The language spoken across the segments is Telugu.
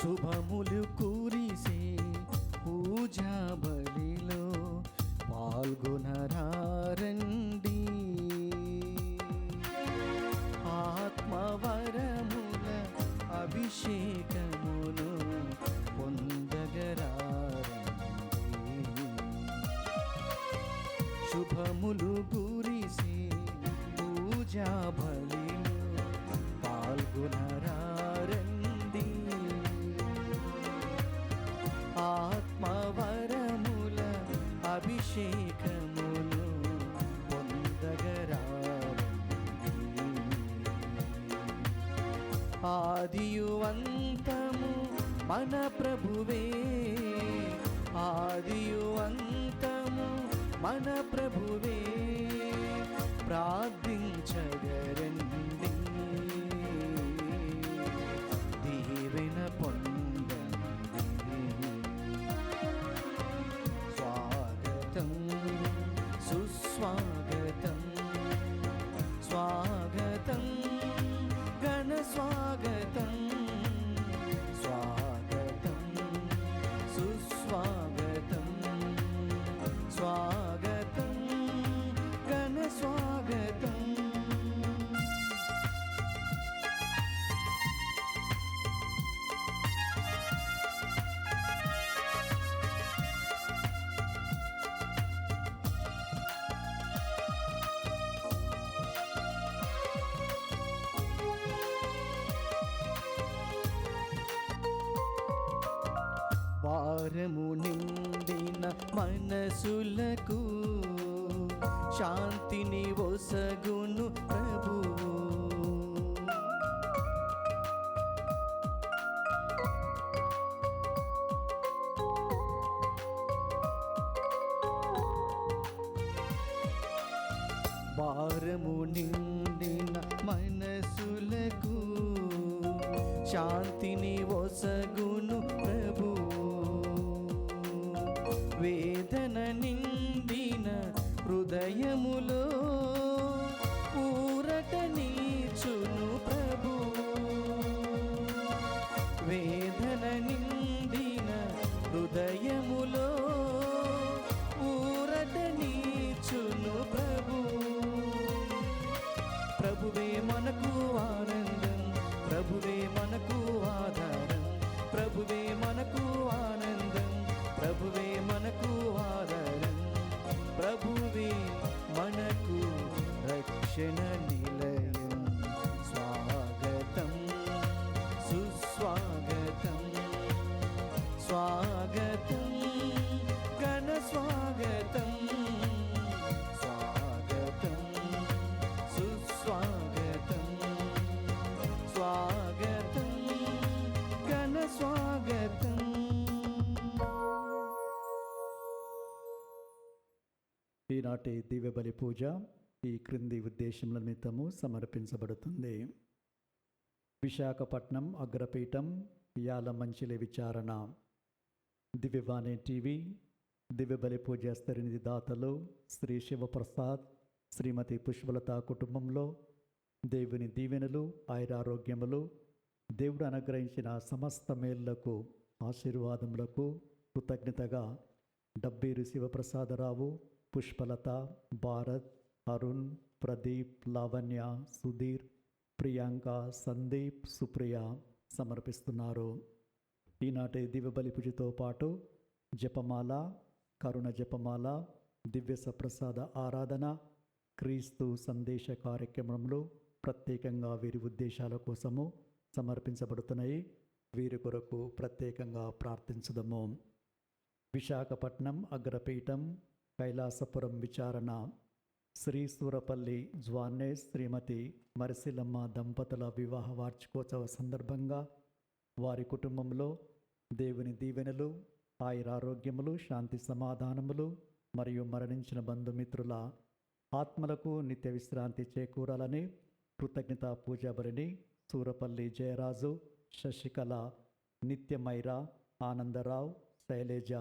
శుభములు కురిసే పూజా బలిలో పాల్గొనరారండి. ఆత్మవరముల అభిషేకమును పొందగరారండి. శుభములు కురిసే పూజా బలిలో పాల్గొనరారండి. ఆత్మవరముల అభిషేకమును పొందగరారండి. ఆదియు అంతము మన ప్రభువే, ఆదియు అంతము మన ప్రభువే, ప్రార్థించగరండి. దీవెన పొందండి. స్వాగతం సుస్వాగతం, స్వాగతం ఘన స్వాగతం, స్వాగతం సుస్వాగతం, స్వాగతం ఘన స్వాగతం. భారము నిండిన మనసులకు శాంతిని ఒసగును ప్రభువు. భారము నిండిన మనసులకు శాంతిని ఒసగును ప్రభువు. వేదన నిండిన హృదయములో ఊరట నీచును ప్రభువు. వేదన నిండిన హృదయములో ఊరట నీచును ప్రభువు. ప్రభువే మనకు ఆనందం, ప్రభువే మనకు ఆధారం, ప్రభువే మనకు ఆనందం, ప్రభువే మనకు ఆధారం, ప్రభువే మనకు రక్షణ నిలయం. స్వాగతం సుస్వాగతం, స్వాగతం ఘన స్వాగతం, స్వాగతం సుస్వాగతం, స్వాగతం ఘన స్వాగతం. ఈనాటి దివ్యబలి పూజ ఈ క్రింది ఉద్దేశముల నిమిత్తము సమర్పించబడుతుంది. విశాఖపట్నం అగ్రపీఠం యాలమంచిలి విచారణ, దివ్యవాణి టీవీ, దివ్యబలి పూజ స్థిరనిధి దాతలు శ్రీ శివప్రసాద్, శ్రీమతి పుష్పలత కుటుంబంలో దేవుని దీవెనలు, ఆయురారోగ్యములు, దేవుడు అనుగ్రహించిన సమస్త మేళ్లకు, ఆశీర్వాదములకు కృతజ్ఞతగా డబ్బీరు శివప్రసాదరావు, పుష్పలత, భారత్, అరుణ్, ప్రదీప్, లావణ్య, సుధీర్, ప్రియాంక, సందీప్, సుప్రియ సమర్పిస్తున్నారు. ఈనాటి దివ్యబలి పూజతో పాటు జపమాల, కరుణ జపమాల, దివ్య సప్రసాద ఆరాధన, క్రీస్తు సందేశ కార్యక్రమంలో ప్రత్యేకంగా వీరి ఉద్దేశాల కోసము సమర్పించబడుతున్నాయి. వీరి కొరకు ప్రత్యేకంగా ప్రార్థించుదము. విశాఖపట్నం అగ్రపీఠం కైలాసపురం విచారణ, శ్రీ సూరపల్లి జ్వాన్నేస్, శ్రీమతి మరిసిలమ్మ దంపతుల వివాహ వార్షికోత్సవ సందర్భంగా వారి కుటుంబంలో దేవుని దీవెనలు, ఆయురారోగ్యములు, శాంతి సమాధానములు మరియు మరణించిన బంధుమిత్రుల ఆత్మలకు నిత్య విశ్రాంతి చేకూరాలని కృతజ్ఞత పూజాబలిని సూరపల్లి జయరాజు, శశికళ, నిత్యమైరా, ఆనందరావు, శైలేజ,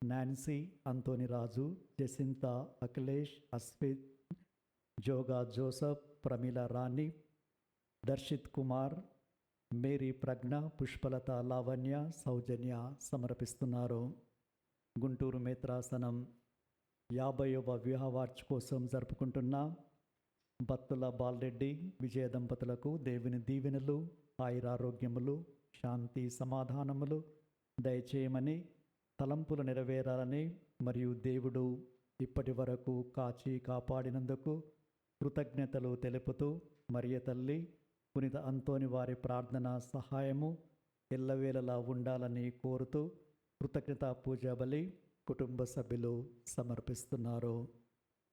నాన్సీ, అంతోనిరాజు, జసింత, అఖిలేష్, అస్మిత్, జోగా జోసఫ్, ప్రమీల రాణి, దర్శిత్ కుమార్, మేరీ ప్రజ్ఞ, పుష్పలత, లావణ్య, సౌజన్య సమర్పిస్తున్నారు. గుంటూరు మేత్రాసనం 50వ వివాహ వార్షికోత్సవం జరుపుకుంటున్న బత్తుల బాలరెడ్డి విజయ దంపతులకు దేవుని దీవెనలు, ఆయురారోగ్యములు, శాంతి సమాధానములు దయచేయమని, తలంపులు నెరవేరాలని మరియు దేవుడు ఇప్పటి వరకు కాచి కాపాడినందుకు కృతజ్ఞతలు తెలుపుతూ మరియ తల్లి, పునీత అంతోని వారి ప్రార్థన సహాయము ఎల్లవేళలా ఉండాలని కోరుతూ కృతజ్ఞతా పూజా బలి కుటుంబ సభ్యులు సమర్పిస్తున్నారు.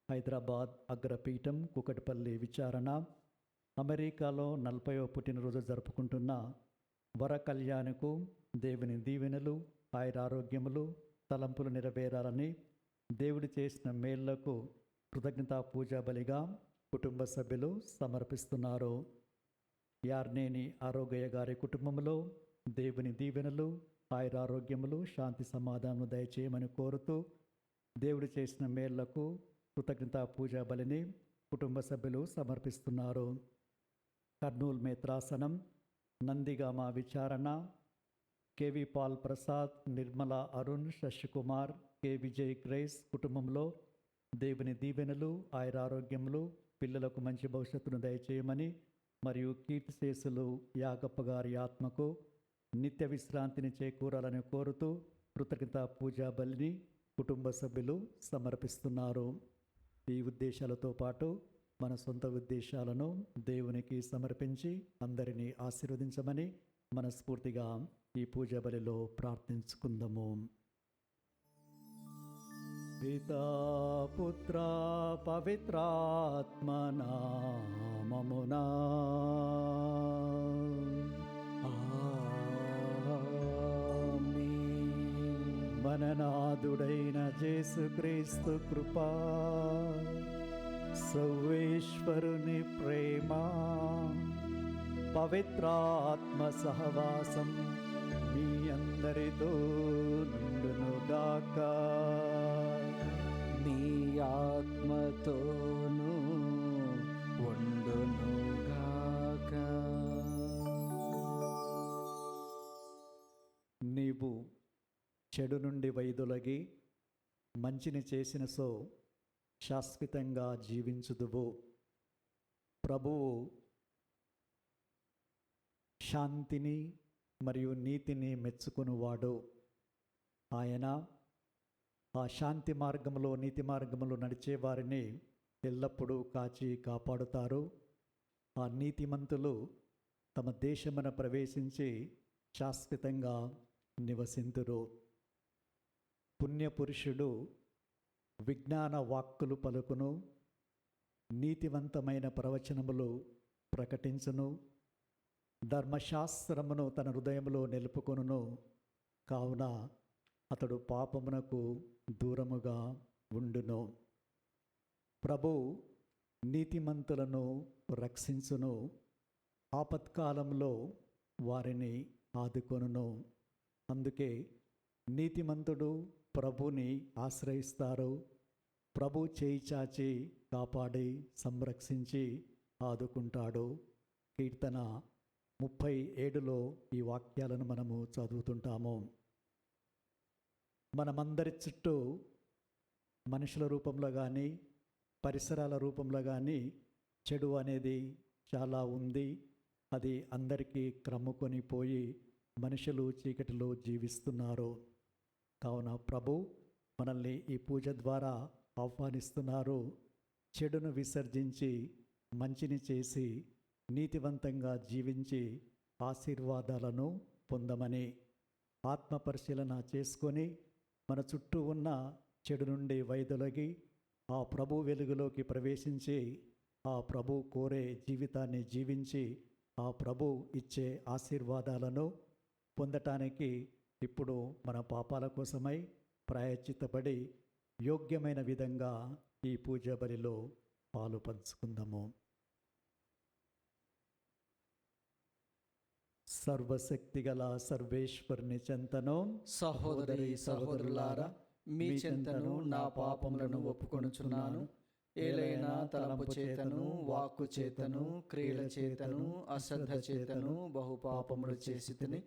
హైదరాబాద్ అగ్రపీఠం కుకట్పల్లి విచారణ అమెరికాలో 40వ పుట్టినరోజు జరుపుకుంటున్న వర కళ్యాణ్కు దేవుని దీవెనలు, ఆయురారోగ్యములు, తలంపులు నెరవేరాలని, దేవుడు చేసిన మేళ్లకు కృతజ్ఞతా పూజా బలిగా కుటుంబ సభ్యులు సమర్పిస్తున్నారు. యార్నేని ఆరోగ్య గారి కుటుంబంలో దేవుని దీవెనలు, ఆయురారోగ్యములు, శాంతి సమాధానం దయచేయమని కోరుతూ దేవుడు చేసిన మేళ్లకు కృతజ్ఞతా పూజా బలిని కుటుంబ సభ్యులు సమర్పిస్తున్నారు. కర్నూలు మేత్రాసనం నందిగామ విచారణ KV Paul Prasad, Nirmala Arun, Shashikumar, K Vijay Grace కుటుంబంలో దేవుని దీవెనలు, ఆయురారోగ్యములు, పిల్లలకు మంచి భవిష్యత్తును దయచేయమని మరియు కీర్తిశేషులు యాగప్ప గారి ఆత్మకు నిత్య విశ్రాంతిని చేకూరాలని కోరుతూ కృతజ్ఞతా పూజా బలిని కుటుంబ సభ్యులు సమర్పిస్తున్నారు. ఈ ఉద్దేశాలతో పాటు మన సొంత ఉద్దేశాలను దేవునికి సమర్పించి అందరినీ ఆశీర్వదించమని మనస్ఫూర్తిగా ఈ పూజా బలిలో ప్రార్థించుకుందాము. పితా పుత్ర పవిత్రాత్మ నామమునా మననాథుడైన యేసుక్రీస్తు కృపా, సర్వేశ్వరుని ప్రేమ, పవిత్రాత్మ సహవాసం మీ అందరితో నుండునుగాక. నీ ఆత్మతోనూ ఉండునుగాక. నీవు చెడు నుండి వైదొలగి మంచిని చేసిన సో శాశ్వతంగా జీవించుదువు. ప్రభువు శాంతిని మరియు నీతిని మెచ్చుకొనువాడు. ఆయన ఆ శాంతి మార్గంలో, నీతి మార్గంలో నడిచే వారిని ఎల్లప్పుడూ కాచి కాపాడుతారు. ఆ నీతిమంతులు తమ దేశమున ప్రవేశించి శాశ్వతంగా నివసింతురు. పుణ్యపురుషుడు విజ్ఞాన వాక్కులు పలుకును, నీతివంతమైన ప్రవచనములు ప్రకటించును, ధర్మశాస్త్రమును తన హృదయంలో నిలుపుకొనును. కావున అతడు పాపమునకు దూరముగా ఉండును. ప్రభు నీతిమంతులను రక్షించును, ఆపత్కాలంలో వారిని ఆదుకొనును. అందుకే నీతిమంతుడు ప్రభుని ఆశ్రయిస్తారు. ప్రభు చేయి చాచి కాపాడి సంరక్షించి ఆదుకుంటాడు. కీర్తన 37లో ఈ వాక్యాలను మనము చదువుతుంటాము. మనమందరి చుట్టూ మనుషుల రూపంలో కానీ, పరిసరాల రూపంలో కానీ చెడు అనేది చాలా ఉంది. అది అందరికీ క్రమ్ముకొని పోయి మనుషులు చీకటిలో జీవిస్తున్నారు. కావున ప్రభు మనల్ని ఈ పూజ ద్వారా ఆహ్వానిస్తున్నారు. చెడును విసర్జించి మంచిని చేసి నీతివంతంగా జీవించి ఆశీర్వాదాలను పొందమని. ఆత్మ పరిశీలన చేసుకొని మన చుట్టూ ఉన్న చెడు నుండి వైదొలగి ఆ ప్రభు వెలుగులోకి ప్రవేశించి ఆ ప్రభు కోరే జీవితాన్ని జీవించి ఆ ప్రభు ఇచ్చే ఆశీర్వాదాలను పొందటానికి ఇప్పుడు మన పాపాల కోసమై ప్రాయశ్చిత్తపడి యోగ్యమైన విధంగా ఈ పూజా బలిలో పాలు పంచుకుందాము. సర్వశక్తిగల సర్వేశ్వరుని చెంతను, సహోదరి సహోదరులారా, మీ చెంతను నా పాపములను ఒప్పుకొనుచున్నాను. ఏలైనా తలంపు చేతను, వాక్కు చేతను, క్రియల చేతను, అశ్రద్ధ చేతను బహుపాపములు చేసితిని.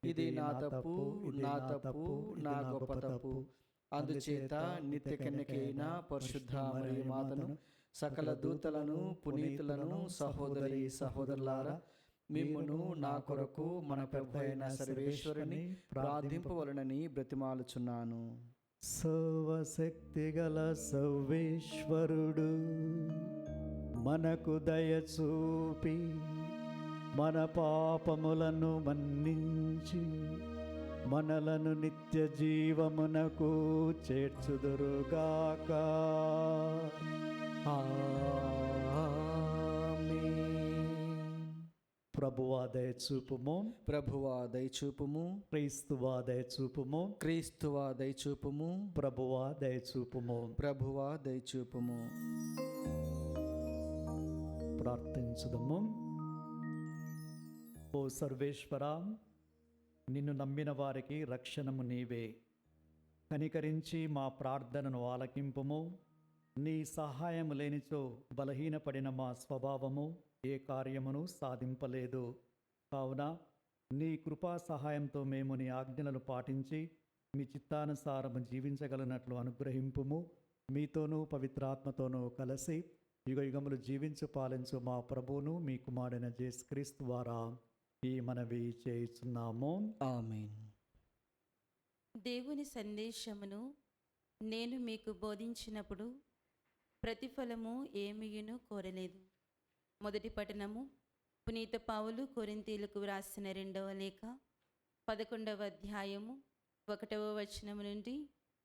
ఇది నా తప్పు, నా తప్పు, నా గొప్ప తప్పు. అందుచేత నిత్య కన్యకైన పరిశుద్ధ మరియ మాతను, సకల దూతలను, పునీతులను, సహోదరి సహోదరులారా, మిమ్మును నా కొరకు మన ప్రభు అయిన సర్వేశ్వరుని ప్రార్థింపవలనని బ్రతిమాలుచున్నాను. సర్వశక్తిగల సర్వేశ్వరుడు మనకు దయ చూపి మన పాపములను మన్నించి మనలను నిత్య జీవమునకు చేర్చుదురుగాక. ప్రభువా దయచూపుము, ప్రభువా దయచూపుము, క్రీస్తువా దయచూపుము, క్రీస్తువా దయచూపుము, ప్రభువా దయచూపుము. ప్రభువా దయచూపుము. ప్రార్థించుదము. ఓ సర్వేశ్వరా, నిన్ను నమ్మిన వారికి రక్షణము నీవే. కనికరించి మా ప్రార్థనను ఆలకింపుము. నీ సహాయము లేనిచో బలహీనపడిన మా స్వభావము ఏ కార్యమును సాధింపలేదు. కావున నీ కృపా సహాయంతో మేము నీ ఆజ్ఞలను పాటించి మీ చిత్తానుసారము జీవించగలిగినట్లు అనుగ్రహింపుము. మీతోనూ పవిత్రాత్మతోనూ కలిసి యుగయుగములు జీవించు పాలించు మా ప్రభువును మీ కుమారుడైన యేసుక్రీస్తు ద్వారా ఈ మనవి చేయుచున్నాము. ఆమేన్. దేవుని సందేశమును నేను మీకు బోధించినప్పుడు ప్రతిఫలము ఏమియును కోరలేదు. మొదటి పఠనము పునీత పౌలు కొరింథీయులకు వ్రాసిన 2వ లేఖ 11వ అధ్యాయము 1వ వచనం నుండి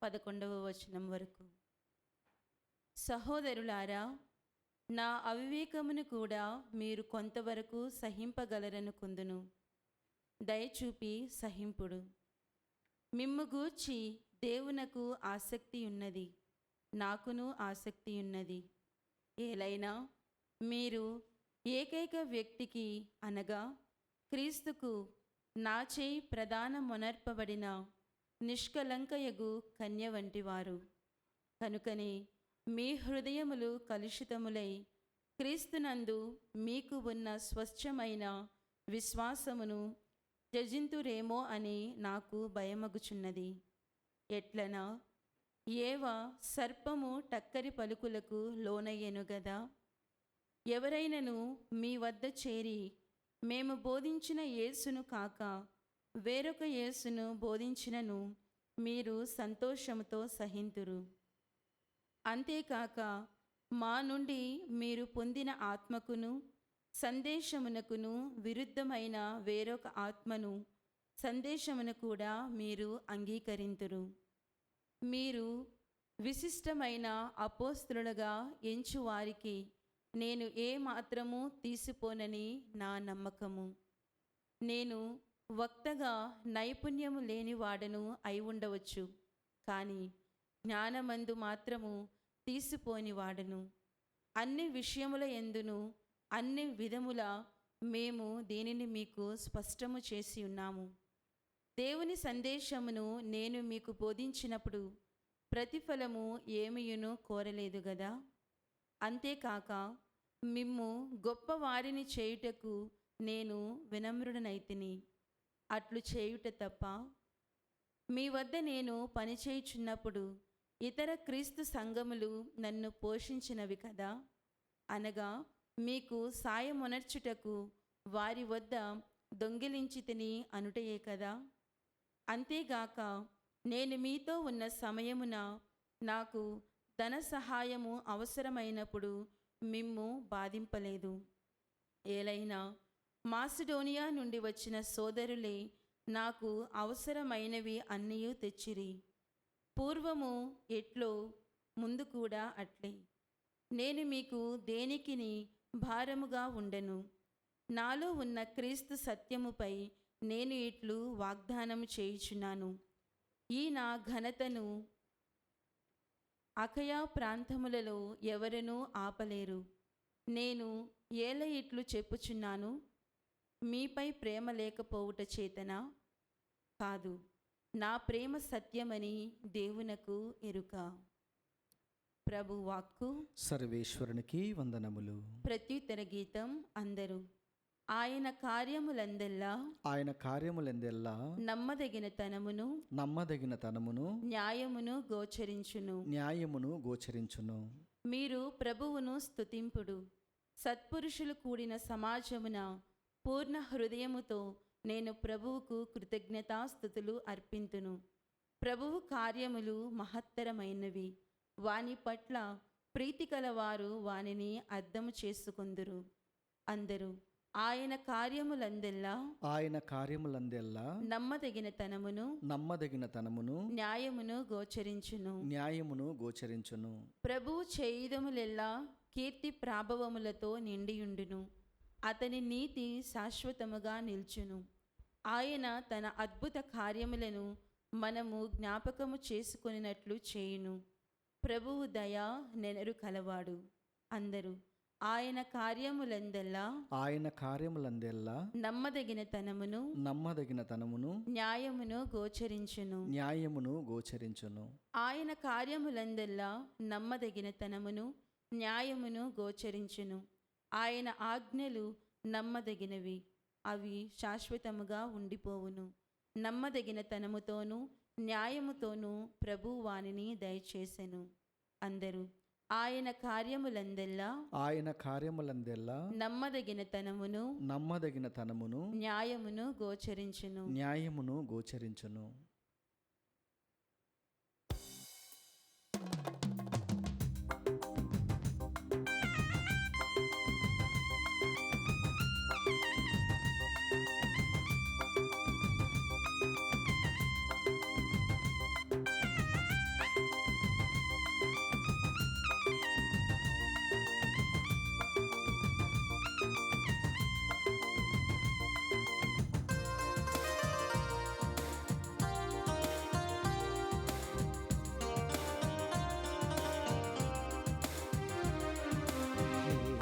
11వ వచనం వరకు. సహోదరులారా, నా అవివేకమును కూడా మీరు కొంతవరకు సహింపగలరనుకుందును. దయచూపి సహింపుడు. మిమ్ము గూర్చి దేవునకు ఆసక్తి ఉన్నది, నాకును ఆసక్తి ఉన్నది. ఏలైనా మీరు ఏకైక వ్యక్తికి అనగా క్రీస్తుకు నా చేయి ప్రధాన మొనర్పబడిన నిష్కలంకయగు కన్య వంటివారు. కనుకనే మీ హృదయములు కలుషితములై క్రీస్తునందు మీకు ఉన్న స్వచ్ఛమైన విశ్వాసమును త్యజింతురేమో అని నాకు భయమగుచున్నది. ఎట్లనా, ఏవ సర్పము టక్కరి పలుకులకు లోనయ్యెను గదా. ఎవరైనను మీ వద్ద చేరి మేము బోధించిన యేసును కాక వేరొక యేసును బోధించినను మీరు సంతోషముతో సహింతురు. అంతేకాక మా నుండి మీరు పొందిన ఆత్మకును సందేశమునకును విరుద్ధమైన వేరొక ఆత్మను సందేశమును కూడా మీరు అంగీకరింతురు. మీరు విశిష్టమైన అపోస్తలులుగా ఎంచువారికి నేను ఏ మాత్రము తీసిపోనని నా నమ్మకము. నేను వక్తగా నైపుణ్యము లేనివాడను అయి ఉండవచ్చు, కానీ జ్ఞానమందు మాత్రము తీసిపోనివాడను. అన్ని విషయముల యందును అన్ని విధముల మేము దీనిని మీకు స్పష్టము చేసి ఉన్నాము. దేవుని సందేశమును నేను మీకు బోధించినప్పుడు ప్రతిఫలము ఏమియును కోరలేదు గదా. అంతేకాక మిమ్ము గొప్పవారిని చేయుటకు నేను వినమ్రుడనైతిని. అట్లు చేయుట తప్ప మీ వద్ద నేను పనిచేయుచున్నప్పుడు ఇతర క్రీస్తు సంఘములు నన్ను పోషించినవి కదా. అనగా మీకు సాయమునర్చుటకు వారి వద్ద దొంగిలించితిని అనుటయే కదా. అంతేగాక నేను మీతో ఉన్న సమయమున నాకు ధన సహాయము అవసరమైనప్పుడు మిమ్ము బాధింపలేదు. ఏలైనా మాసిడోనియా నుండి వచ్చిన సోదరులే నాకు అవసరమైనవి అన్నయూ తెచ్చిరి. పూర్వము ఎట్లో ముందు కూడా అట్లే. నేను మీకు దేనికిని భారముగా ఉండను. నాలో ఉన్న క్రీస్తు సత్యముపై నేను ఇట్లు వాగ్దానము చేయుచున్నాను. ఈ నా ఘనతను అకయా ప్రాంతములలో ఎవరనూ ఆపలేరు. నేను ఏల ఇట్లు చెప్పుచున్నాను, మీపై ప్రేమ లేకపోవుట చేతనా? కాదు, నా ప్రేమ సత్యమని దేవునకు ఎరుక. ప్రభు వాక్కు. సర్వేశ్వరునికి వందనములు. ప్రత్యుత్తర గీతం అందరూ. ఆయన కార్యములందెల్లా ఆయన కార్యములందెల్లా నమ్మదగిన తనమును నమ్మదగిన తనమును న్యాయమును గోచరించును. న్యాయమును గోచరించును. మీరు ప్రభువును స్తుతింపుడు. సత్పురుషులు కూడిన సమాజమున పూర్ణ హృదయముతో నేను ప్రభువుకు కృతజ్ఞతాస్తుతులు అర్పింతును. ప్రభువు కార్యములు మహత్తరమైనవి. వాని పట్ల ప్రీతి కలవారు వానిని అర్థము చేసుకొందురు. అందరూ. ఆయన కార్యములందెల్లా ఆయన కార్యములందెల్లా నమ్మదగిన తనమును నమ్మదగిన తనమును న్యాయమును గోచరించును. న్యాయమును గోచరించును. ప్రభువు చేయుదములెల్లా కీర్తి ప్రాభవములతో నిండియుండును. అతని నీతి శాశ్వతముగా నిల్చును. ఆయన తన అద్భుత కార్యములను మనము జ్ఞాపకము చేసుకొనినట్లు చేయును. ప్రభువు దయ నెనరు కలవాడు. అందరూ. ఆయన కార్యములందెల్లా ఆయన కార్యములందెల్లా నమ్మదగిన తనమును నమ్మదగిన తనమును న్యాయమును గోచరించును. న్యాయమును గోచరించును. ఆయన కార్యములందెల్లా నమ్మదగిన తనమును న్యాయమును గోచరించును. ఆయన ఆజ్ఞలు నమ్మదగినవి, అవి శాశ్వతముగా ఉండిపోవును. నమ్మదగిన తనముతోనూ న్యాయముతోనూ ప్రభువు వానిని దయచేసెను. అందరూ. ఆయన కార్యములందెల్లా ఆయన కార్యములందెల్లా నమ్మదగిన తనమును నమ్మదగిన తనమును న్యాయమును గోచరించును. న్యాయమును గోచరించును.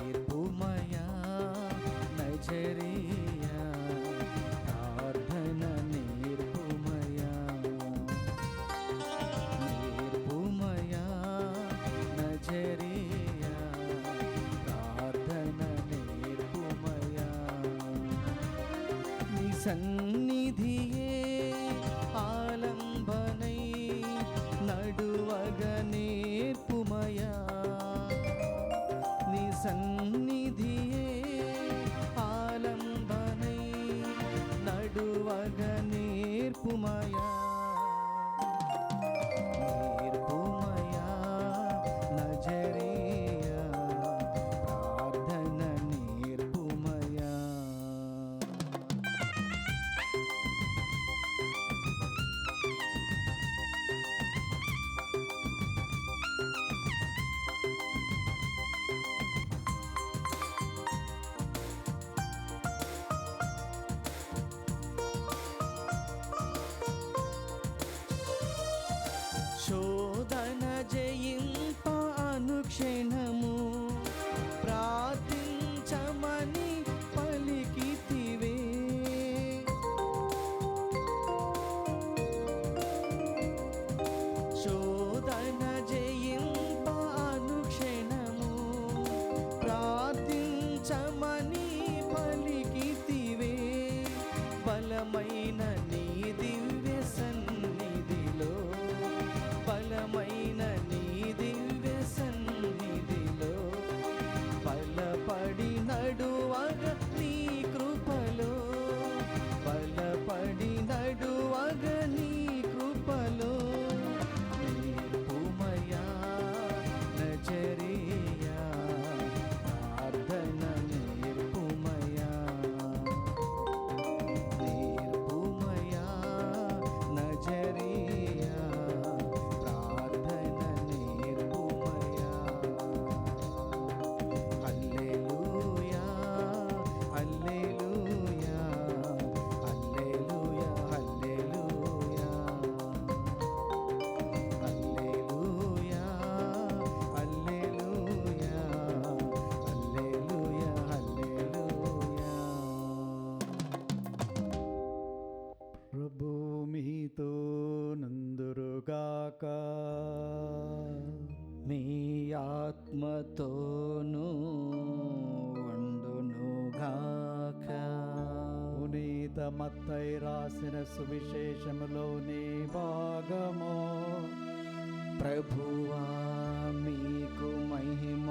నేర్పుమయా నజరియా ప్రార్థన నేర్పుమయా. నేర్పుమయా నజరియా ప్రార్థన నేర్పుమయా. నీ సన్నిధియే ఆలంబనై నడువగ నేర్పుమయా. నీ సన్నిధియే ఆలంబనై నడువగ నేర్పుమయా. నేర్పుమయా నజరియా ప్రార్థన నేర్పుమయా. ఆత్మతోనూ ఉండునుగాక. పునీత మత్తయి రాసిన సువిశేషములోని భాగము. ప్రభువా మీకు మహిమ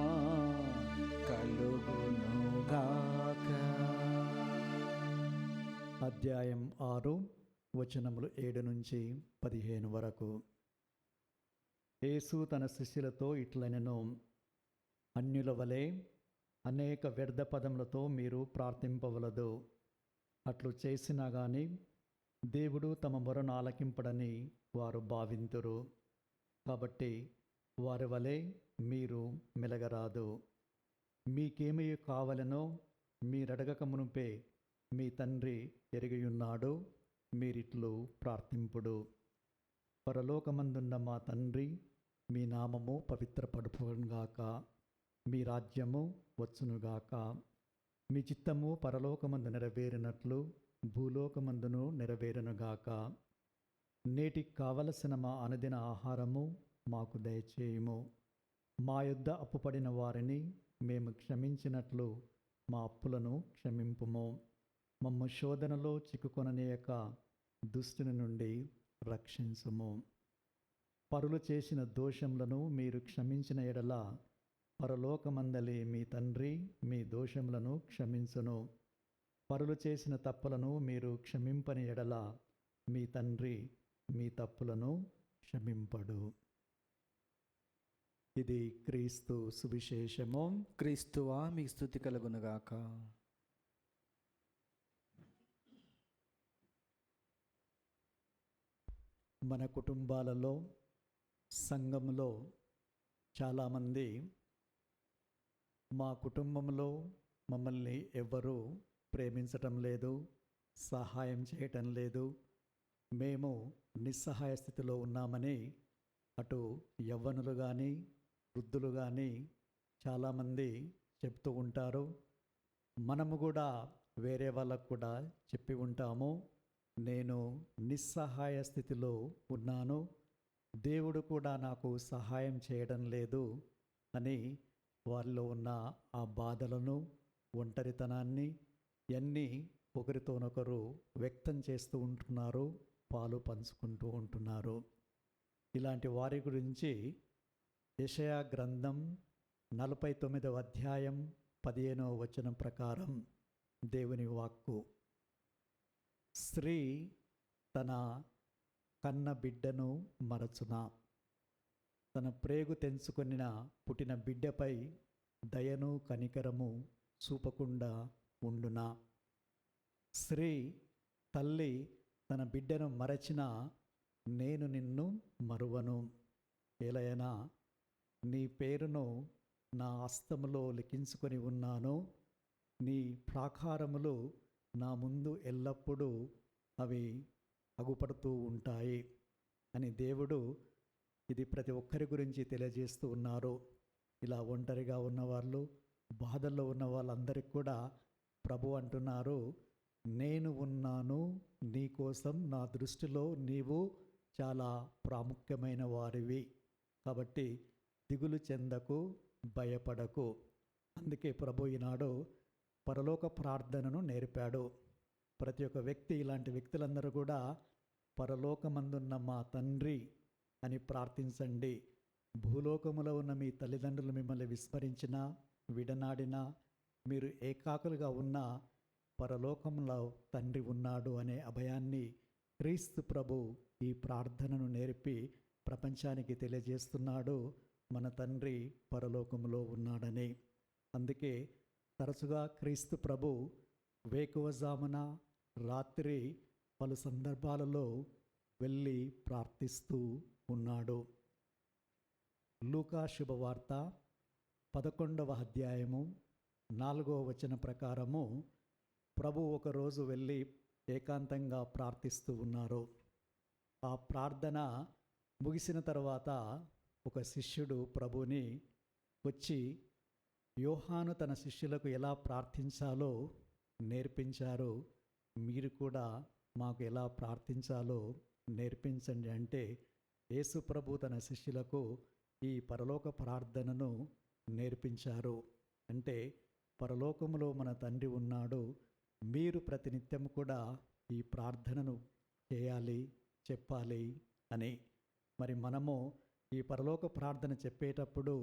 కలుగునుగాక. అధ్యాయం 6 వచనములు 7 నుంచి 15 వరకు. యేసు తన శిష్యులతో ఇట్లనెను, అన్యుల వలె అనేక వ్యర్థ పదములతో మీరు ప్రార్థింపవలదు. అట్లు చేసినా గాని దేవుడు తమ మొరను ఆలకింపడని వారు భావింతురు. కాబట్టి వారి వలె మీరు మెలగరాదు. మీకేమి కావలెనో మీరడగక మునుపే మీ తండ్రి ఎరిగియున్నాడు. మీరిట్లు ప్రార్థింపుడు. పరలోకమందున్న మా తండ్రి, మీ నామము పవిత్రపడుగాక, మీ రాజ్యము వచ్చునుగాక, మీ చిత్తము పరలోకమందు నెరవేరినట్లు భూలోకమందును నెరవేరునుగాక. నేటికి కావలసిన మా అనుదిన ఆహారము మాకు దయచేయుము. మా యొద్ద అప్పుపడిన వారిని మేము క్షమించినట్లు మా అప్పులను క్షమింపుము. మమ్ము శోధనలో చిక్కుకొననీయక దుష్టుని నుండి రక్షించుము. పరులు చేసిన దోషములను మీరు క్షమించిన ఎడల పరలోకమందలి మీ తండ్రి మీ దోషములను క్షమించును. పరులు చేసిన తప్పులను మీరు క్షమింపని ఎడల మీ తండ్రి మీ తప్పులను క్షమింపడు. ఇది క్రీస్తు సువిశేషము. క్రీస్తువా మీకు స్తుతి కలుగునుగాక. మన కుటుంబాలలో, సంఘంలో చాలామంది మా కుటుంబంలో మమ్మల్ని ఎవ్వరూ ప్రేమించటం లేదు, సహాయం చేయటం లేదు, మేము నిస్సహాయ స్థితిలో ఉన్నామని అటు యవ్వనులు కానీ వృద్ధులు కానీ చాలామంది చెప్తూ ఉంటారు. మనము కూడా వేరే వాళ్ళకు కూడా చెప్పి ఉంటాము, నేను నిస్సహాయ స్థితిలో ఉన్నాను, దేవుడు కూడా నాకు సహాయం చేయడం లేదు అని వారిలో ఉన్న ఆ బాధలను, ఒంటరితనాన్ని అన్నీ ఒకరితోనొకరు వ్యక్తం చేస్తూ ఉంటున్నారు, పాలు పంచుకుంటూ ఉంటున్నారు. ఇలాంటి వారి గురించి యెషయా గ్రంథం 49వ అధ్యాయం 15వ వచనం ప్రకారం దేవుని వాక్కు, స్త్రీ తన కన్న బిడ్డను మరచునా, తన ప్రేగు తెంచుకొనిన పుట్టిన బిడ్డపై దయను కనికరము చూపకుండా ఉండునా. స్త్రీ తల్లి తన బిడ్డను మరచినా నేను నిన్ను మరువను. ఎలయనా నీ పేరును నా హస్తములో లిఖించుకొని ఉన్నాను, నీ ప్రాకారములు నా ముందు ఎల్లప్పుడూ అవి అగుపడుతూ ఉంటాయి అని దేవుడు ఇది ప్రతి ఒక్కరి గురించి తెలియజేస్తూ ఉన్నారు. ఇలా ఒంటరిగా ఉన్నవాళ్ళు, బాధల్లో ఉన్న వాళ్ళందరికీ కూడా ప్రభు అంటున్నారు, నేను ఉన్నాను నీకోసం, నా దృష్టిలో నీవు చాలా ప్రాముఖ్యమైన వారివి, కాబట్టి దిగులు చెందకు, భయపడకు. అందుకే ప్రభు ఈనాడు పరలోక ప్రార్థనను నేర్పాడు. ప్రతి ఒక్క వ్యక్తి, ఇలాంటి వ్యక్తులందరూ కూడా పరలోకమందున్న మా తండ్రి అని ప్రార్థించండి. భూలోకములో ఉన్న మీ తల్లిదండ్రులు మిమ్మల్ని విస్మరించినా, విడనాడినా, మీరు ఏకాకులుగా ఉన్న పరలోకంలో తండ్రి ఉన్నాడు అనే అభయాన్ని క్రీస్తు ప్రభు ఈ ప్రార్థనను నేర్పి ప్రపంచానికి తెలియజేస్తున్నాడు. మన తండ్రి పరలోకములో ఉన్నాడని. అందుకే తరచుగా క్రీస్తు ప్రభు వేకువజామున, రాత్రి పలు సందర్భాలలో వెళ్ళి ప్రార్థిస్తూ ఉన్నాడు. లూకా శుభవార్త 11వ అధ్యాయము 4వ వచనం ప్రకారము ప్రభు ఒకరోజు వెళ్ళి ఏకాంతంగా ప్రార్థిస్తూ ఉన్నారు. ఆ ప్రార్థన ముగిసిన తర్వాత ఒక శిష్యుడు ప్రభుని వచ్చి, యోహాను తన శిష్యులకు ఎలా ప్రార్థించాలో నేర్పించారు, మీరు కూడా మాకు ఎలా ప్రార్థించాలో నేర్పించండి అంటే, యేసు ప్రభు తన శిష్యులకు ఈ పరలోక ప్రార్థనను నేర్పించారు. అంటే పరలోకములో మన తండ్రి ఉన్నాడు, మీరు ప్రతినిత్యం కూడా ఈ ప్రార్థనను చేయాలి, చెప్పాలి అని. మరి మనము ఈ పరలోక ప్రార్థన చెప్పేటప్పుడు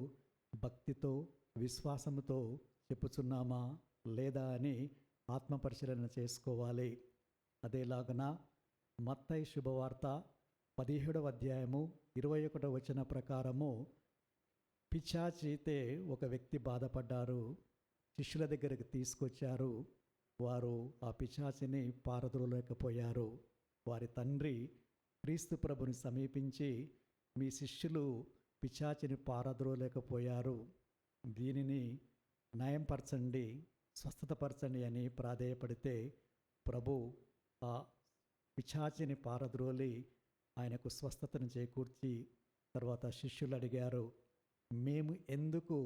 భక్తితో, విశ్వాసముతో చెప్పుచున్నామా లేదా అని ఆత్మపరిశీలన చేసుకోవాలి. అదేలాగన మత్తయి శుభవార్త 17వ అధ్యాయము 21వ వచన ప్రకారము పిశాచితే ఒక వ్యక్తి బాధపడ్డారు, శిష్యుల దగ్గరికి తీసుకొచ్చారు. వారు ఆ పిశాచిని పారద్రోలలేకపోయారు. వారి తండ్రి క్రీస్తు ప్రభుని సమీపించి, మీ శిష్యులు పిశాచిని పారద్రోలేకపోయారు, దీనిని నయంపరచండి, స్వస్థతపరచండి అని ప్రాధేయపడితే ప్రభు ఆ పిశాచిని పారద్రోలి ఆయనకు స్వస్థతను చేకూర్చి, తర్వాత శిష్యులు అడిగారు, మేము ఎందుకు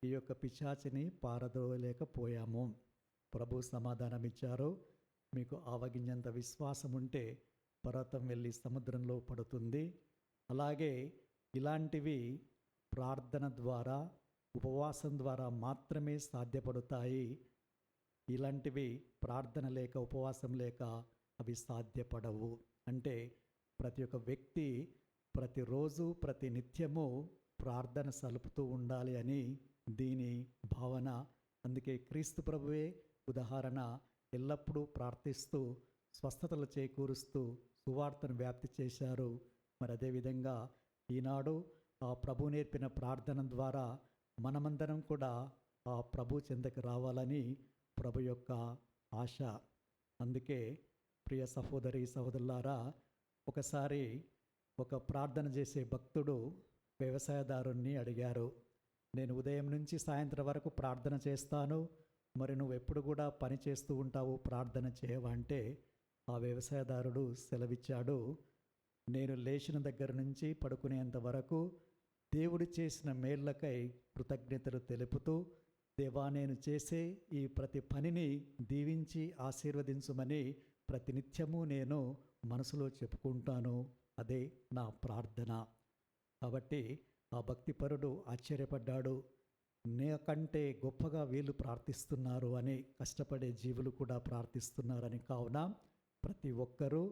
ఈ యొక్క పిశాచిని పారద్రోలేకపోయాము? ప్రభు సమాధానమిచ్చారు, మీకు ఆవగింజంత విశ్వాసం ఉంటే పర్వతం వెళ్ళి సముద్రంలో పడుతుంది. అలాగే ఇలాంటివి ప్రార్థన ద్వారా, ఉపవాసం ద్వారా మాత్రమే సాధ్యపడతాయి. ఇలాంటివి ప్రార్థన లేక, ఉపవాసం లేక అవి సాధ్యపడవు. అంటే ప్రతి ఒక్క వ్యక్తి ప్రతిరోజు, ప్రతి నిత్యము ప్రార్థన సలుపుతూ ఉండాలి అని దీని భావన. అందుకే క్రీస్తు ప్రభువే ఉదాహరణ. ఎల్లప్పుడూ ప్రార్థిస్తూ, స్వస్థతలు చేకూరుస్తూ సువార్తను వ్యాప్తి చేశారు. మరి అదేవిధంగా ఈనాడు ఆ ప్రభు నేర్పిన ప్రార్థన ద్వారా మనమందరం కూడా ఆ ప్రభు చెంతకు రావాలని ప్రభు యొక్క ఆశ. అందుకే ప్రియ సహోదరి సహోదరులారా, ఒకసారి ఒక ప్రార్థన చేసే భక్తుడు వ్యవసాయదారుణ్ణి అడిగారు, నేను ఉదయం నుంచి సాయంత్రం వరకు ప్రార్థన చేస్తాను, మరి నువ్వు ఎప్పుడు కూడా పని చేస్తూ ఉంటావు, ప్రార్థన చేయవా అంటే ఆ వ్యవసాయదారుడు సెలవిచ్చాడు, నేను లేచిన దగ్గర నుంచి పడుకునేంత వరకు దేవుడు చేసిన మేళ్లకై కృతజ్ఞతలు తెలుపుతూ, దేవా నేను చేసే ఈ ప్రతి పనిని దీవించి ఆశీర్వదించుమని ప్రతినిత్యము నేను మనసులో చెప్పుకుంటాను. అదే నా ప్రార్థన. కాబట్టి ఆ భక్తిపరుడు ఆశ్చర్యపడ్డాడు, నాకంటే గొప్పగా వీళ్ళు ప్రార్థిస్తున్నారు అని, కష్టపడే జీవులు కూడా ప్రార్థిస్తున్నారని. కావున ప్రతి ఒక్కరూ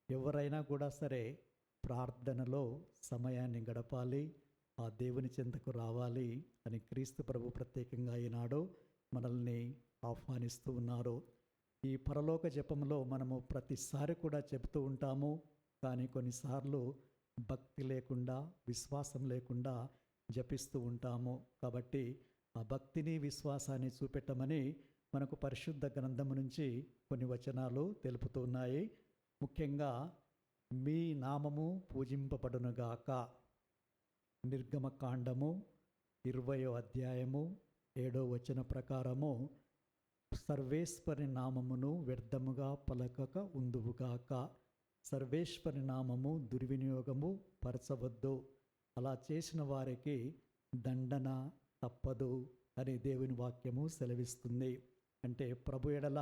ఎవరైనా కూడా సరే ప్రార్థనలో సమయాన్ని గడపాలి, ఆ దేవుని చెంతకు రావాలి అని క్రీస్తు ప్రభు ప్రత్యేకంగా ఈనాడు మనల్ని ఆహ్వానిస్తూ ఉన్నారు. ఈ పరలోక జపంలో మనము ప్రతిసారి కూడా చెబుతూ ఉంటాము, కానీ కొన్నిసార్లు భక్తి లేకుండా, విశ్వాసం లేకుండా జపిస్తూ ఉంటాము. కాబట్టి ఆ భక్తిని, విశ్వాసాన్ని చూపెట్టమని మనకు పరిశుద్ధ గ్రంథము నుంచి కొన్ని వచనాలు తెలుపుతున్నాయి. ముఖ్యంగా మీ నామము పూజింపబడునుగాక, నిర్గమకాండము 20వ అధ్యాయము 7వ వచన ప్రకారము, సర్వేశ్వరి నామమును వ్యర్థముగా పలకక ఉందువుగాక, సర్వేశ్వరి నామము దుర్వినియోగము పరచవద్దు, అలా చేసిన వారికి దండన తప్పదు అని దేవుని వాక్యము సెలవిస్తుంది. అంటే ప్రభు ఎడల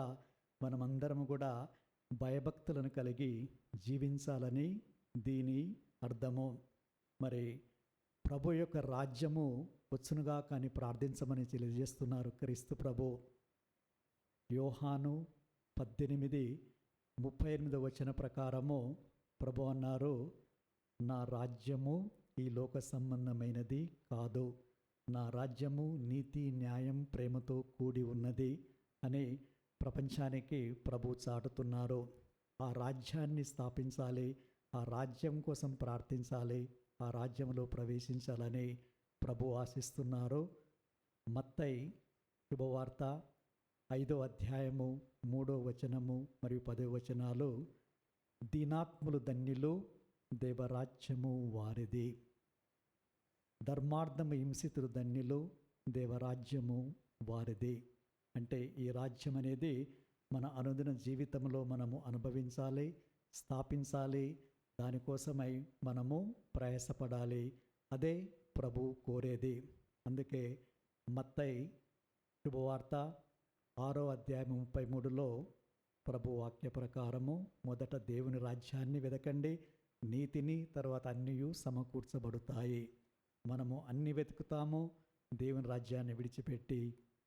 మనమందరము కూడా భయభక్తులను కలిగి జీవించాలని దీని అర్థము. మరి ప్రభు యొక్క రాజ్యము వచ్చునుగా కానీ ప్రార్థించమని తెలియజేస్తున్నారు క్రీస్తు ప్రభు. యోహాను 18:38 వచన ప్రకారము ప్రభు అన్నారు, నా రాజ్యము ఈ లోక సంబంధమైనది కాదు, నా రాజ్యము నీతి, న్యాయం, ప్రేమతో కూడి ఉన్నది అని ప్రపంచానికి ప్రభు చాటుతున్నారు. ఆ రాజ్యాన్ని స్థాపించాలి, ఆ రాజ్యం కోసం ప్రార్థించాలి, ఆ రాజ్యంలో ప్రవేశించాలని ప్రభు ఆశిస్తున్నారు. మత్తయి శుభవార్త 5వ అధ్యాయము 3వ వచనము మరియు 10వ వచనాలు, దీనాత్ములు ధన్యులు, దేవరాజ్యము వారిది, ధర్మార్థము హింసితులు ధన్యులు, దేవరాజ్యము వారిది. అంటే ఈ రాజ్యం అనేది మన అనుదిన జీవితంలో మనము అనుభవించాలి, స్థాపించాలి, దానికోసమై మనము ప్రయాసపడాలి. అదే ప్రభు కోరేది. అందుకే మత్తయి శుభవార్త 6వ అధ్యాయం 33లో ప్రభు వాక్య ప్రకారము, మొదట దేవుని రాజ్యాన్ని వెదకండి, నీతిని, తర్వాత అన్నీ సమకూర్చబడతాయి. మనము అన్ని వెతుకుతాము, దేవుని రాజ్యాన్ని విడిచిపెట్టి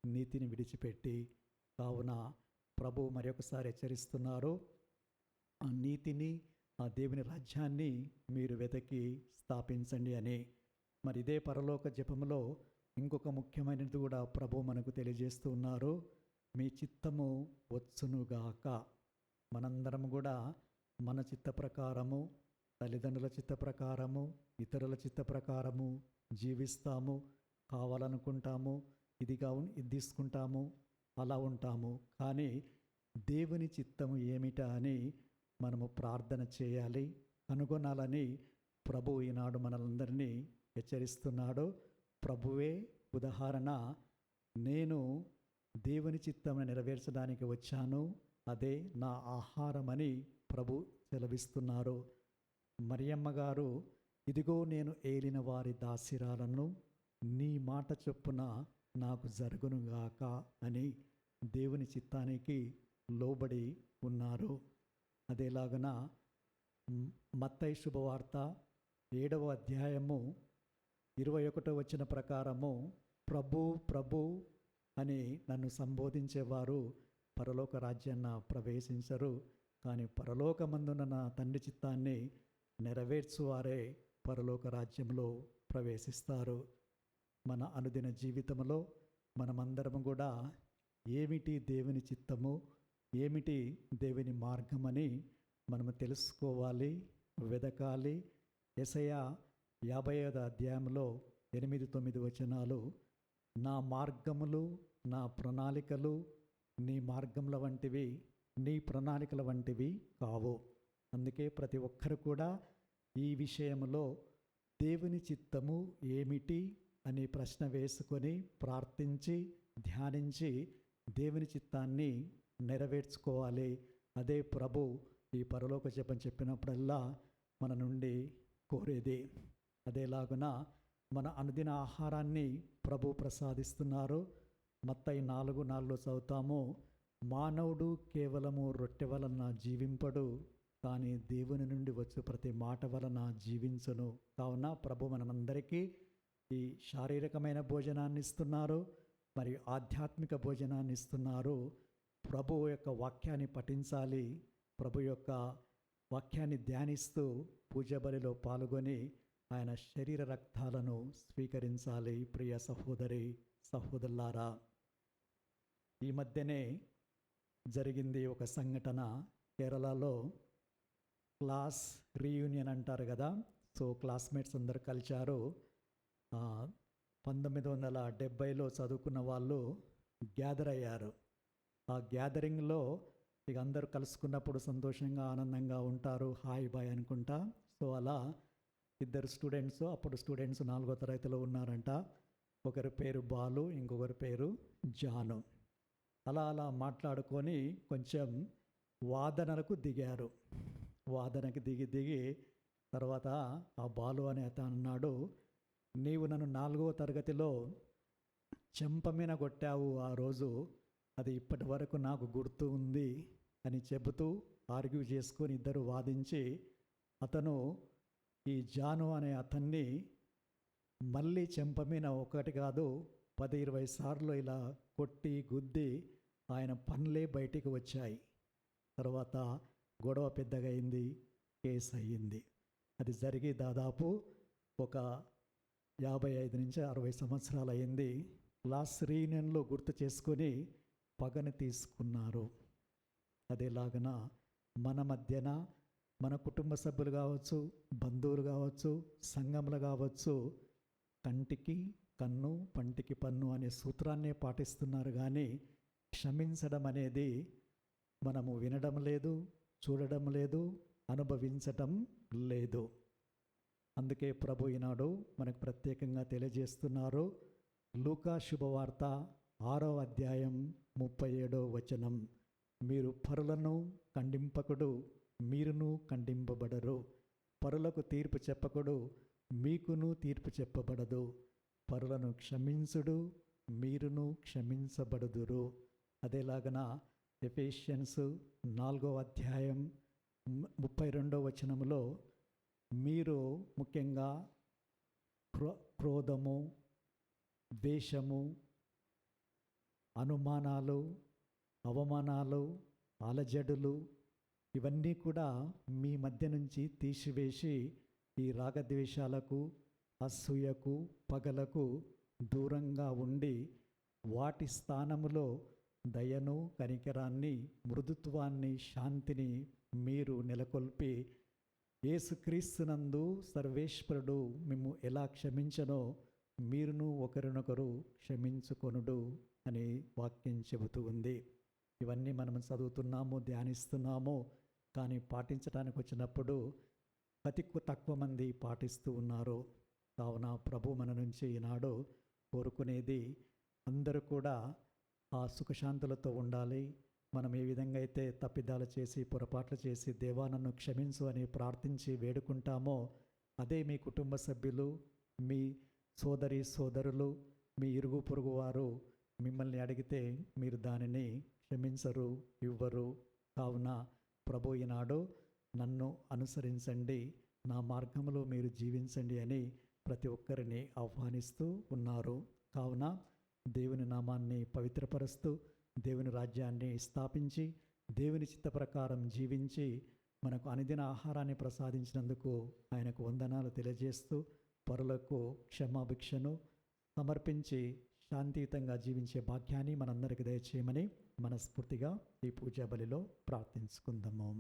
నీతిని విడిచిపెట్టి, కావున ప్రభు మరొకసారి హెచ్చరిస్తున్నారు, ఆ నీతిని ఆ దేవుని రాజ్యాన్ని మీరు వెతకి స్థాపించండి అని. మరి ఇదే పరలోక జపములో ఇంకొక ముఖ్యమైనది కూడా ప్రభు మనకు తెలియజేస్తూ ఉన్నారు, మీ చిత్తము వచ్చునుగాక. మనందరం కూడా మన చిత్త ప్రకారము, తల్లిదండ్రుల చిత్త ప్రకారము, ఇతరుల చిత్త ప్రకారము జీవిస్తాము, కావాలనుకుంటాము, ఇది తీసుకుంటాము, అలా ఉంటాము. కానీ దేవుని చిత్తము ఏమిటా అని మనము ప్రార్థన చేయాలి, కనుగొనాలని ప్రభు ఈనాడు మనలందరినీ హెచ్చరిస్తున్నాడు. ప్రభువే ఉదాహరణ, నేను దేవుని చిత్తమును నెరవేర్చడానికి వచ్చాను, అదే నా ఆహారమని ప్రభు సెలవిస్తున్నారు. మరియమ్మ గారు, ఇదిగో నేను ఏలిన వారి దాసిరాలను, నీ మాట చొప్పున నాకు జరుగునుగాక అని దేవుని చిత్తానికి లోబడి ఉన్నారు. అదేలాగన మత్తయి శుభవార్త 7వ అధ్యాయము 21వ వచనం ప్రకారము, ప్రభు ప్రభు అని నన్ను సంబోధించేవారు పరలోక రాజ్యాన్ని ప్రవేశించరు, కానీ పరలోకమందున నా తండ్రి చిత్తాన్ని నెరవేర్చువారే పరలోక రాజ్యంలో ప్రవేశిస్తారు. మన అనుదిన జీవితంలో మనమందరం కూడా ఏమిటి దేవుని చిత్తము, ఏమిటి దేవుని మార్గమని మనము తెలుసుకోవాలి, వెదకాలి. యెషయా 50వ అధ్యాయంలో 8-9 వచనాలు, నా మార్గములు నా ప్రణాళికలు నీ మార్గముల వంటివి, నీ ప్రణాళికల వంటివి కావు. అందుకే ప్రతి ఒక్కరు కూడా ఈ విషయంలో దేవుని చిత్తము ఏమిటి అని ప్రశ్న వేసుకొని ప్రార్థించి ధ్యానించి దేవుని చిత్తాన్ని నెరవేర్చుకోవాలి. అదే ప్రభు ఈ పరలోక జపం చెప్పినప్పుడల్లా మన నుండి కోరేది. అదేలాగున మన అనుదిన ఆహారాన్ని ప్రభు ప్రసాదిస్తున్నారు. మత్తయి 4:4 చదువుతాము, మానవుడు కేవలము రొట్టె వలన జీవింపడు, కానీ దేవుని నుండి వచ్చు ప్రతి మాట వలన జీవించును. కావున ప్రభు మనమందరికీ ఈ శారీరకమైన భోజనాన్ని ఇస్తున్నారు, మరియు ఆధ్యాత్మిక భోజనాన్ని ఇస్తున్నారు. ప్రభు యొక్క వాక్యాన్ని పఠించాలి, ప్రభు యొక్క వాక్యాన్ని ధ్యానిస్తూ పూజ బలిలో పాల్గొని ఆయన శరీర రక్తాలను స్వీకరించాలి. ప్రియ సహోదరి సహోదరులారా, ఈ మధ్యనే జరిగింది ఒక సంఘటన. కేరళలో క్లాస్ రీయూనియన్ అంటారు కదా, సో క్లాస్మేట్స్ అందరు కలిశారు. 1970లో చదువుకున్న వాళ్ళు గ్యాదర్ అయ్యారు. ఆ గ్యాదరింగ్లో ఇక అందరూ కలుసుకున్నప్పుడు సంతోషంగా ఆనందంగా ఉంటారు, హాయ్ బాయ్ అనుకుంటా. సో అలా ఇద్దరు స్టూడెంట్స్, అప్పుడు స్టూడెంట్స్ 4వ తరగతిలో ఉన్నారంట. ఒకరి పేరు బాలు, ఇంకొకరి పేరు జాను. అలా మాట్లాడుకొని కొంచెం వాదనలకు దిగారు. వాదనకి దిగి తర్వాత ఆ బాలు అనే అతను అన్నాడు, నీవు నన్ను 4వ తరగతిలో చెంపమీన కొట్టావు ఆ రోజు, అది ఇప్పటి వరకు నాకు గుర్తు ఉంది అని చెబుతూ ఆర్గ్యూ చేసుకొని ఇద్దరు వాదించి, అతను ఈ జాను అనే అతన్ని మళ్ళీ చెంపమీన ఒకటి కాదు 10-20 సార్లు ఇలా కొట్టి గుద్ది ఆయన పనులే బయటికి వచ్చాయి. తర్వాత గొడవ పెద్దగా అయింది, కేసు అయ్యింది. అది జరిగి దాదాపు ఒక 55-60 సంవత్సరాలు అయింది. క్లాస్ రీయూనియన్లో గుర్తు చేసుకొని పగని తీసుకున్నారు. అదేలాగన మన మధ్యన మన కుటుంబ సభ్యులు కావచ్చు, బంధువులు కావచ్చు, సంఘములు కావచ్చు, కంటికి కన్ను పంటికి పన్ను అనే సూత్రాన్నే పాటిస్తున్నారు. కానీ క్షమించడం అనేది మనము వినడం లేదు, చూడడం లేదు, అనుభవించటం లేదు. అందుకే ప్రభు ఈనాడు మనకు ప్రత్యేకంగా తెలియజేస్తున్నారు. లూకా శుభవార్త 6వ అధ్యాయం 37వ వచనం, మీరు పరులను ఖండింపకుడు, మీరును ఖండింపబడరు. పరులకు తీర్పు చెప్పకుడు, మీకును తీర్పు చెప్పబడదు. పరులను క్షమించుడు, మీరును క్షమించబడుదురు. అదేలాగన ఎఫెసియన్స్ 4వ అధ్యాయం 32వ వచనములో, మీరు ముఖ్యంగా క్రోధము, ద్వేషము, అనుమానాలు, అవమానాలు, అలజడులు ఇవన్నీ కూడా మీ మధ్య నుంచి తీసివేసి ఈ రాగద్వేషాలకు, అసూయకు, పగలకు దూరంగా ఉండి వాటి స్థానములో దయను, కనికరాన్ని, మృదుత్వాన్ని, శాంతిని మీరు నెలకొల్పి యేసుక్రీస్తునందు సర్వేశ్వరుడు మిమ్ము ఎలా క్షమించనో మీరును ఒకరినొకరు క్షమించుకొనుడు అని వాక్యం చెబుతూ ఉంది. ఇవన్నీ మనం చదువుతున్నాము, ధ్యానిస్తున్నాము, కానీ పాటించడానికి వచ్చినప్పుడు అతి తక్కువ మంది పాటిస్తూ ఉన్నారు. కావున ప్రభు మన నుంచి ఈనాడు కోరుకునేది అందరూ కూడా ఆ సుఖశాంతులతో ఉండాలి. మనం ఏ విధంగా అయితే తప్పిదాలు చేసి పొరపాట్లు చేసి దేవా నన్ను క్షమించు అని ప్రార్థించి వేడుకుంటామో అదే మీ కుటుంబ సభ్యులు, మీ సోదరులు, మీ ఇరుగు పొరుగు వారు మిమ్మల్ని అడిగితే మీరు దానిని క్షమించరు, ఇవ్వరు. కావున ప్రభు ఈనాడు నన్ను అనుసరించండి, నా మార్గంలో మీరు జీవించండి అని ప్రతి ఒక్కరిని ఆహ్వానిస్తూ ఉన్నారు. కావున దేవుని నామాన్ని పవిత్రపరుస్తూ దేవుని రాజ్యాన్ని స్థాపించి దేవుని చిత్త ప్రకారం జీవించి మనకు అనుదిన ఆహారాన్ని ప్రసాదించినందుకు ఆయనకు వందనాలు తెలియజేస్తూ పరులకు క్షమాభిక్షను సమర్పించి శాంతియుతంగా జీవించే భాగ్యాన్ని మనందరికీ దయచేయమని మనస్ఫూర్తిగా ఈ పూజా బలిలో ప్రార్థించుకుందాము.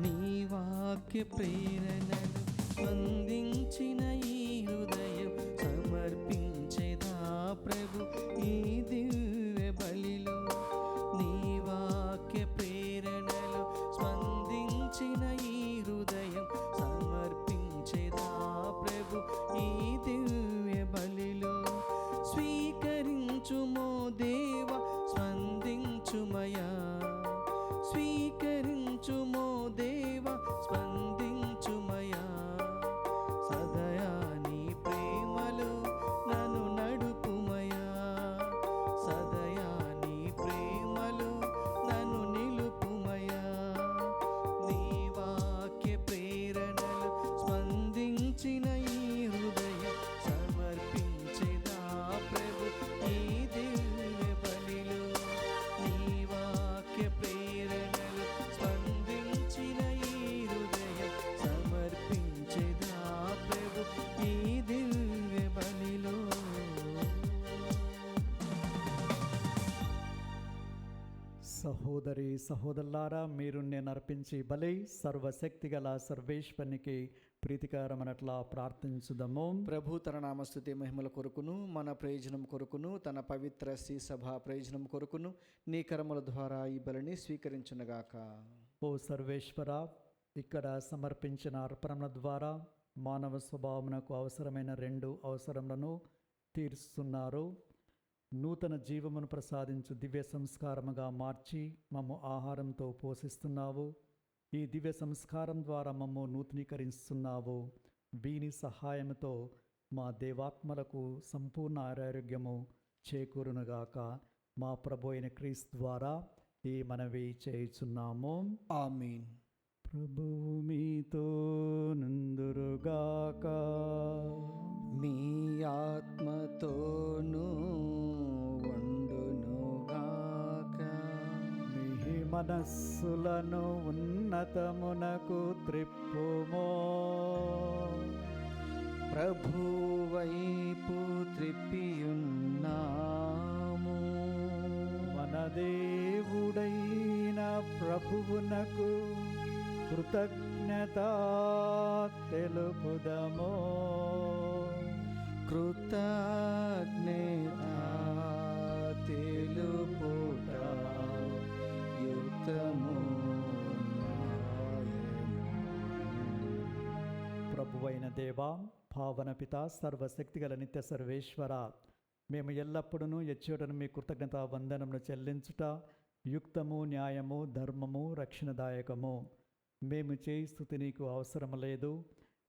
నీ వాక్య ప్రేరణలు స్పందించిన ఈ హృదయం సమర్పించేదా ప్రభు ఈ దివ్య బలిలో. నీ వాక్య ప్రేరణలు స్పందించిన ఈ హృదయం సమర్పించేదా ప్రభు ఈ దివ్య బలిలో. స్వీకరించుమో దేవా స్పందించుమయా, స్వీకరించుమో దేవా స్పందించుమయా. సదయా నీ ప్రేమలో నన్ను నడుపుమయా, సదయా నీ ప్రేమలో నన్ను నిలుపుమయా. నీ వాక్య ప్రేరణలు స్పందించిన ఈ హృదయం సమర్పించేదా ప్రభు ఈ దివ్య బలిలో. నీ వాక్య ప్రేరణలు స్పందించిన ఈ హృదయం సమర్పించేదా ప్రభు ఈ దివ్య బలిలో. సహోదరి సహోదరులారా, మీరు నేను అర్పించి బలి సర్వశక్తి గల సర్వేశ్వరునికి ప్రీతికరమనట్లా ప్రార్థించుదాము. ప్రభు తన నామస్తుతి మహిమల కొరకును మన ప్రయోజనం కొరకును తన పవిత్ర శ్రీ సభ ప్రయోజనం కొరకును నీ కర్మల ద్వారా ఈ బలిని స్వీకరించునగాక. ఓ సర్వేశ్వర, ఇక్కడ సమర్పించిన అర్పణల ద్వారా మానవ స్వభావమునకు అవసరమైన 2 అవసరములను తీరుస్తున్నారు. నూతన జీవమును ప్రసాదించు దివ్య సంస్కారముగా మార్చి మమ్ము ఆహారంతో పోషిస్తున్నావు. ఈ దివ్య సంస్కారం ద్వారా మమ్ము నూతనీకరిస్తున్నావు. వీని సహాయంతో మా దేవాత్మలకు సంపూర్ణ ఆరోగ్యము చేకూరునుగాక. మా ప్రభు అయిన క్రీస్తు ద్వారా ఈ మనవి చేయుచున్నాము. ఆమేన్. ప్రభువు మీతో నుందురుగాక. మీ ఆత్మతోనూ వండునుగాక. మీ మనస్సులను ఉన్నతమునకు త్రిప్పుమో. ప్రభువైపు త్రిప్పియున్నాము. మన దేవుడైన ప్రభువునకు కృతజ్ఞత తెలుపుదమో. కృతజ్ఞత తెలుపుట యుక్తము. ప్రభువైన దేవా, పావన పిత, సర్వశక్తిగల నిత్య సర్వేశ్వర, మేము ఎల్లప్పుడూ ఎచ్చోటను మీ కృతజ్ఞత వందనమును చెల్లించుట యుక్తము, న్యాయము, ధర్మము, రక్షణదాయకము. మేము చేయి స్థుతి నీకు అవసరం లేదు.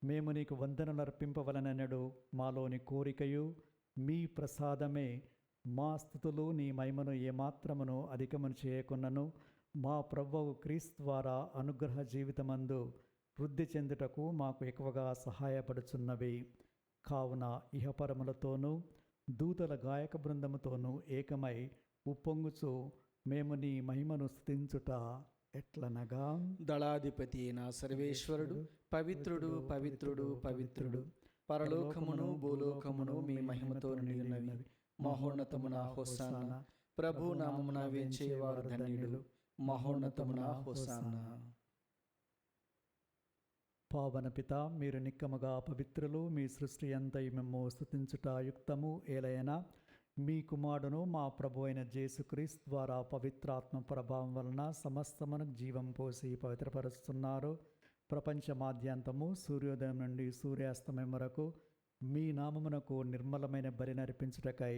మేము నీకు వందనలు అర్పింపవలననడు మాలోని కోరికయు మీ ప్రసాదమే. మా స్థుతులు నీ మహిమను ఏమాత్రమును అధికమును చేయకున్నను మా ప్రభువు క్రీస్తు ద్వారా అనుగ్రహ జీవితమందు వృద్ధి చెందుటకు మాకు ఎక్కువగా సహాయపడుచున్నవి. కావున ఇహపరములతోనూ దూతల గాయక బృందముతోనూ ఏకమై ఉప్పొంగుచు మేము నీ మహిమను స్తుతించుట ఎట్లనగా, దళాధిపతి అయిన సర్వేశ్వరుడు పవిత్రుడు, పవిత్రుడు, పవిత్రుడు, పరలోకమును భూలోకమును మీ మహిమతో నిండినవి. మహోన్నతమున హోసాన, ప్రభు నామమున వేంచేవారు ధన్యులు. మహోన్నతమున హోసాన. పావన పిత, మీరు నిక్కముగా పవిత్రులు. మీ సృష్టి అంతయు మేము స్తుతించుట యుక్తము. ఏలైనా మీ కుమారుడును మా ప్రభు అయిన యేసుక్రీస్తు ద్వారా పవిత్రాత్మ ప్రభావం వలన సమస్తమునకు జీవం పోసి పవిత్రపరుస్తున్నారు. ప్రపంచమాద్యంతము సూర్యోదయం నుండి సూర్యాస్తమయం వరకు మీ నామమునకు నిర్మలమైన బలి నర్పించుటకై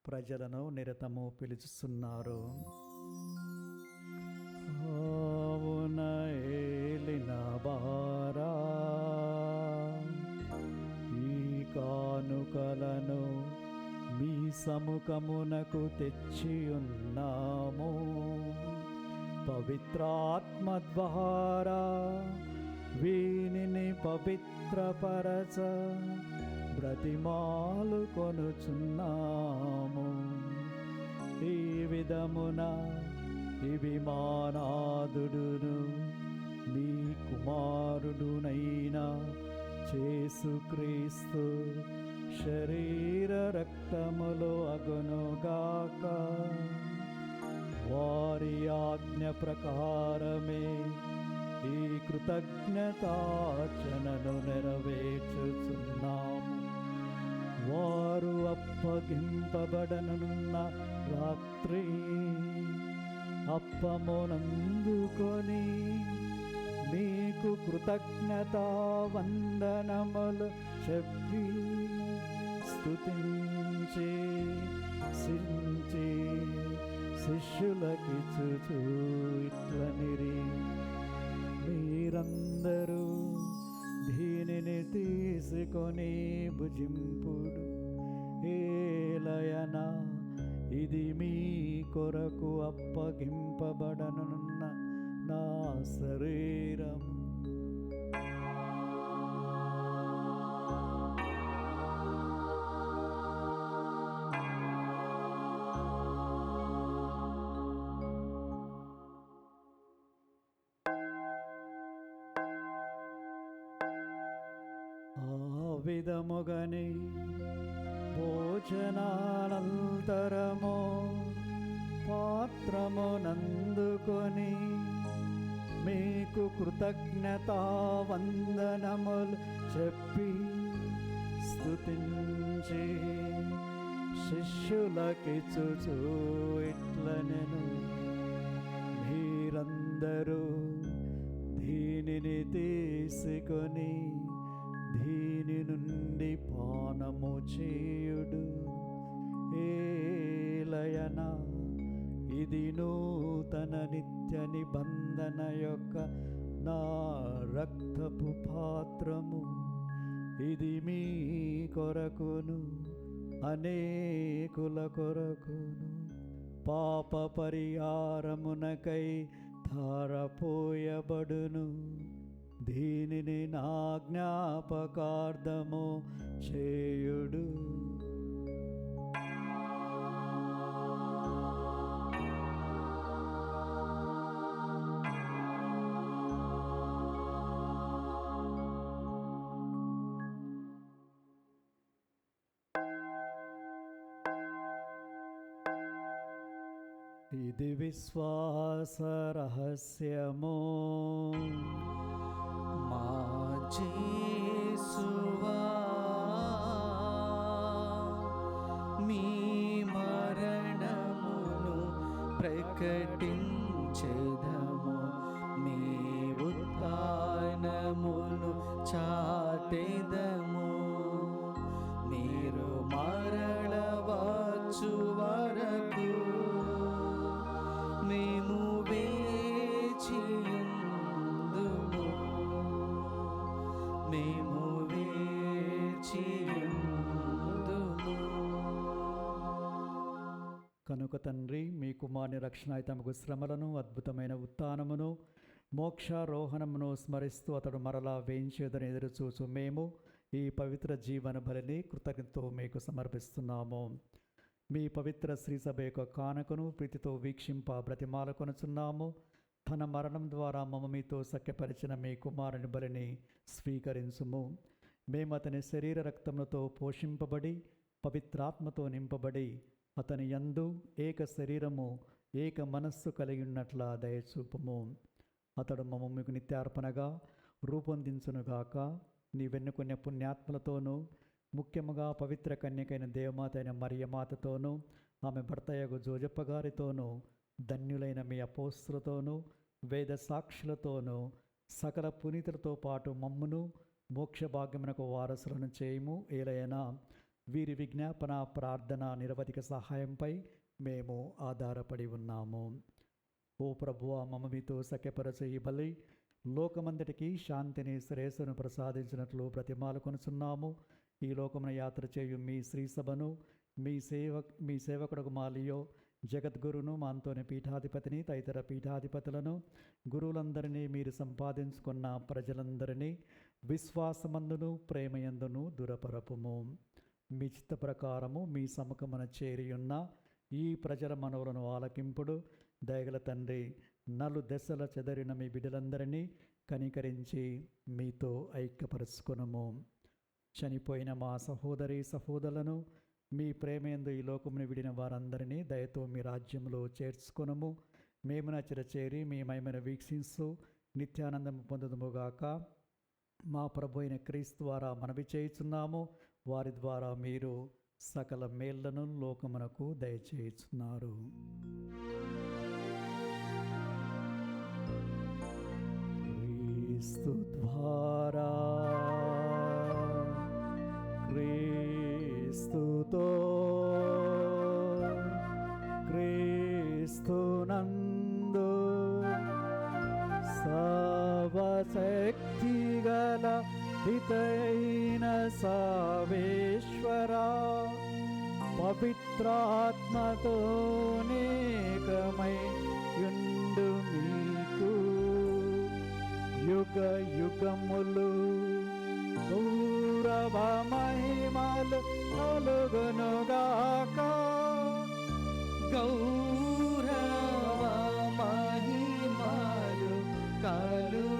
ప్రజలను నిరతము పిలుచుస్తున్నారు. ఏలిన బారా ఈ కానుకలను మీ సముఖమునకు తెచ్చి ఉన్నాము. పవిత్రాత్మ ద్వారా వీనిని పవిత్రపరచ బ్రతిమాలు కొనుచున్నాము. ఈ విధమున ఇవి మానాదుడును మీ కుమారుడునైన యేసుక్రీస్తు శరీర రక్తములో అగునుగాక. వారి ఆజ్ఞ ప్రకారమే ఈ కృతజ్ఞతార్చనను నెరవేర్చుచున్నాము. వారు అప్పగింపబడనున్న రాత్రి అప్పమునందుకొని మీకు కృతజ్ఞతా వందనములు చెప్పి స్తుతించి సించి శిష్యులకిచ్చుచు ఇట్లనిరి, మీరందరూ దీనిని తీసుకొని భుజింపుడు. ఏలయన ఇది మీ కొరకు అప్పగింపబడనున్న నా శరీరము. విధముగని భోజనానంతరము పాత్రమునందుకొని మీకు కృతజ్ఞతా వందనములు చెప్పి స్తుతించి శిష్యులకిచ్చుచు ఇట్లనెను, మీరందరూ దీనిని తీసుకొని దీని నుండి పానము చేయుడు. ఏలయన ఇది నూతన నిత్య నిబంధన యొక్క నా రక్తపు పాత్రము. ఇది మీ కొరకును అనేకుల కొరకును పాప పరిహారమునకై ధారపోయబడును. దీనిని నా జ్ఞాపకార్థము చేయుడు. ఇది విశ్వాస రహస్యము. మా యేసువా మీ మరణమును ప్రకటించెదము, మీ ఉత్థానమును చాటెదము. మీరు మరల మేము వేచియుందుము. కనుక తండ్రి, మీ కుమారుని రక్షణాయుతముకు శ్రమలను, అద్భుతమైన ఉత్థానమును, మోక్షారోహణమును స్మరిస్తూ అతడు మరలా వేయించేదని ఎదురుచూచు మేము ఈ పవిత్ర జీవన బలిని కృతజ్ఞతతో మీకు సమర్పిస్తున్నాము. మీ పవిత్ర శ్రీసభ యొక్క కానుకను ప్రీతితో వీక్షింప బ్రతిమాల కొనుచున్నాము. తన మరణం ద్వారా మమ్మ మీతో సఖ్యపరిచిన మీ కుమారుని బలిని స్వీకరించుము. మేము అతని శరీర రక్తములతో పోషింపబడి పవిత్రాత్మతో నింపబడి అతని యందు ఏక శరీరము ఏక మనస్సు కలిగి ఉన్నట్ల దయచూపుము. అతడు మమ్మ మీకు నిత్యార్పణగా రూపొందించునుగాక. నీ వెన్నుకున్న పుణ్యాత్మలతోనూ, ముఖ్యముగా పవిత్ర కన్యకైన దేవమాత అయిన మరియమాతతోనూ, ఆమె భర్తయగు జోజప్ప గారితోనూ, ధన్యులైన మీ అపోస్తులతోనూ, వేద సాక్షులతోనూ, సకల పునీతులతో పాటు మమ్మును మోక్ష భాగ్యమునకు వారసులను చేయుము. ఏలైనా వీరి విజ్ఞాపన, ప్రార్థన, నిరవధిక సహాయంపై మేము ఆధారపడి ఉన్నాము. ఓ ప్రభువా, మమ్మ మీతో సఖ్యపరచు ఈ బలి లోకమంతటికి శాంతిని, శ్రేయస్సును ప్రసాదించినట్లు బ్రతిమాలు కొనుచున్నాము. ఈ లోకమున యాత్ర చేయు మీ శ్రీసభను, మీ సేవకుడు మాలియో, జగద్గురును, మా అంతోని పీఠాధిపతిని, తదితర పీఠాధిపతులను, గురువులందరినీ, మీరు సంపాదించుకున్న ప్రజలందరినీ విశ్వాసమందును ప్రేమయందును దురపరపుము. మీ చిత్త ప్రకారము మీ సముఖమున చేరియున్న ఈ ప్రజల మనవులను ఆలకింపుడు. దయగల తండ్రి, నలు దశల చెదరిన మీ బిడ్డలందరినీ కనికరించి మీతో ఐక్యపరచుకొనుము. చనిపోయిన మా సహోదరి సహోదరులను, మీ ప్రేమయందు ఈ లోకమును విడిన వారందరినీ దయతో మీ రాజ్యంలో చేర్చుకొనుము. మేము నచ్చట చేరి మీ మహిమను వీక్షిస్తూ నిత్యానందము పొందుదుముగాక. మా ప్రభు అయిన క్రీస్తు ద్వారా మనవి చేయుచున్నాము. వారి ద్వారా మీరు సకల మేళ్లను లోకమునకు దయచేయుచున్నారు. క్రీస్తు ద్వారా, క్రీస్తుతో, క్రీస్తునందు సర్వశక్తిగల పితైన సర్వేశ్వర పవిత్రాత్మతో నేకమై యుండు మీకు యుగ యుగములు గౌరవ మహిమలు కలుగునుగాక. గౌరవ మహిమలు కలుగునుగాక.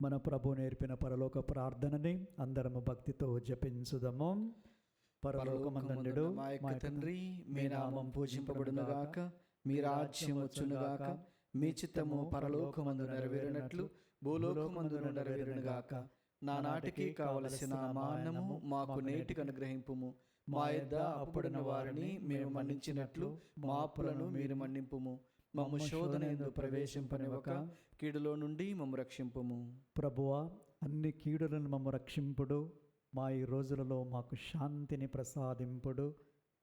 మన ప్రభు నేర్పిన పరలోక ప్రార్థనని అందరము భక్తితో జపించుదము. పరలోకమందుండు మా యొక్క తండ్రి, మీ నామం పూజింపబడునుగాక, మీ రాజ్యం వచ్చునుగాక, మీ చిత్తము పరలోకమందు నెరవేరినట్లు భూలోకమందు నెరవేరునుగాక. నానాటికి కావలసిన మా అన్నము మాకు నేటికి అనుగ్రహింపుము. మా యొద్ద అప్పుడున్న వారిని మేము మన్నించినట్లు మా అప్పులను మీరు మన్నింపుము. మమ్ము శోధనయందు ప్రవేశింపనివ్వక కీడులో నుండి మమ్ము రక్షింపుము. ప్రభువా, అన్ని కీడులను మమ్ము రక్షింపుడు. మా ఈ రోజులలో మాకు శాంతిని ప్రసాదింపుడు.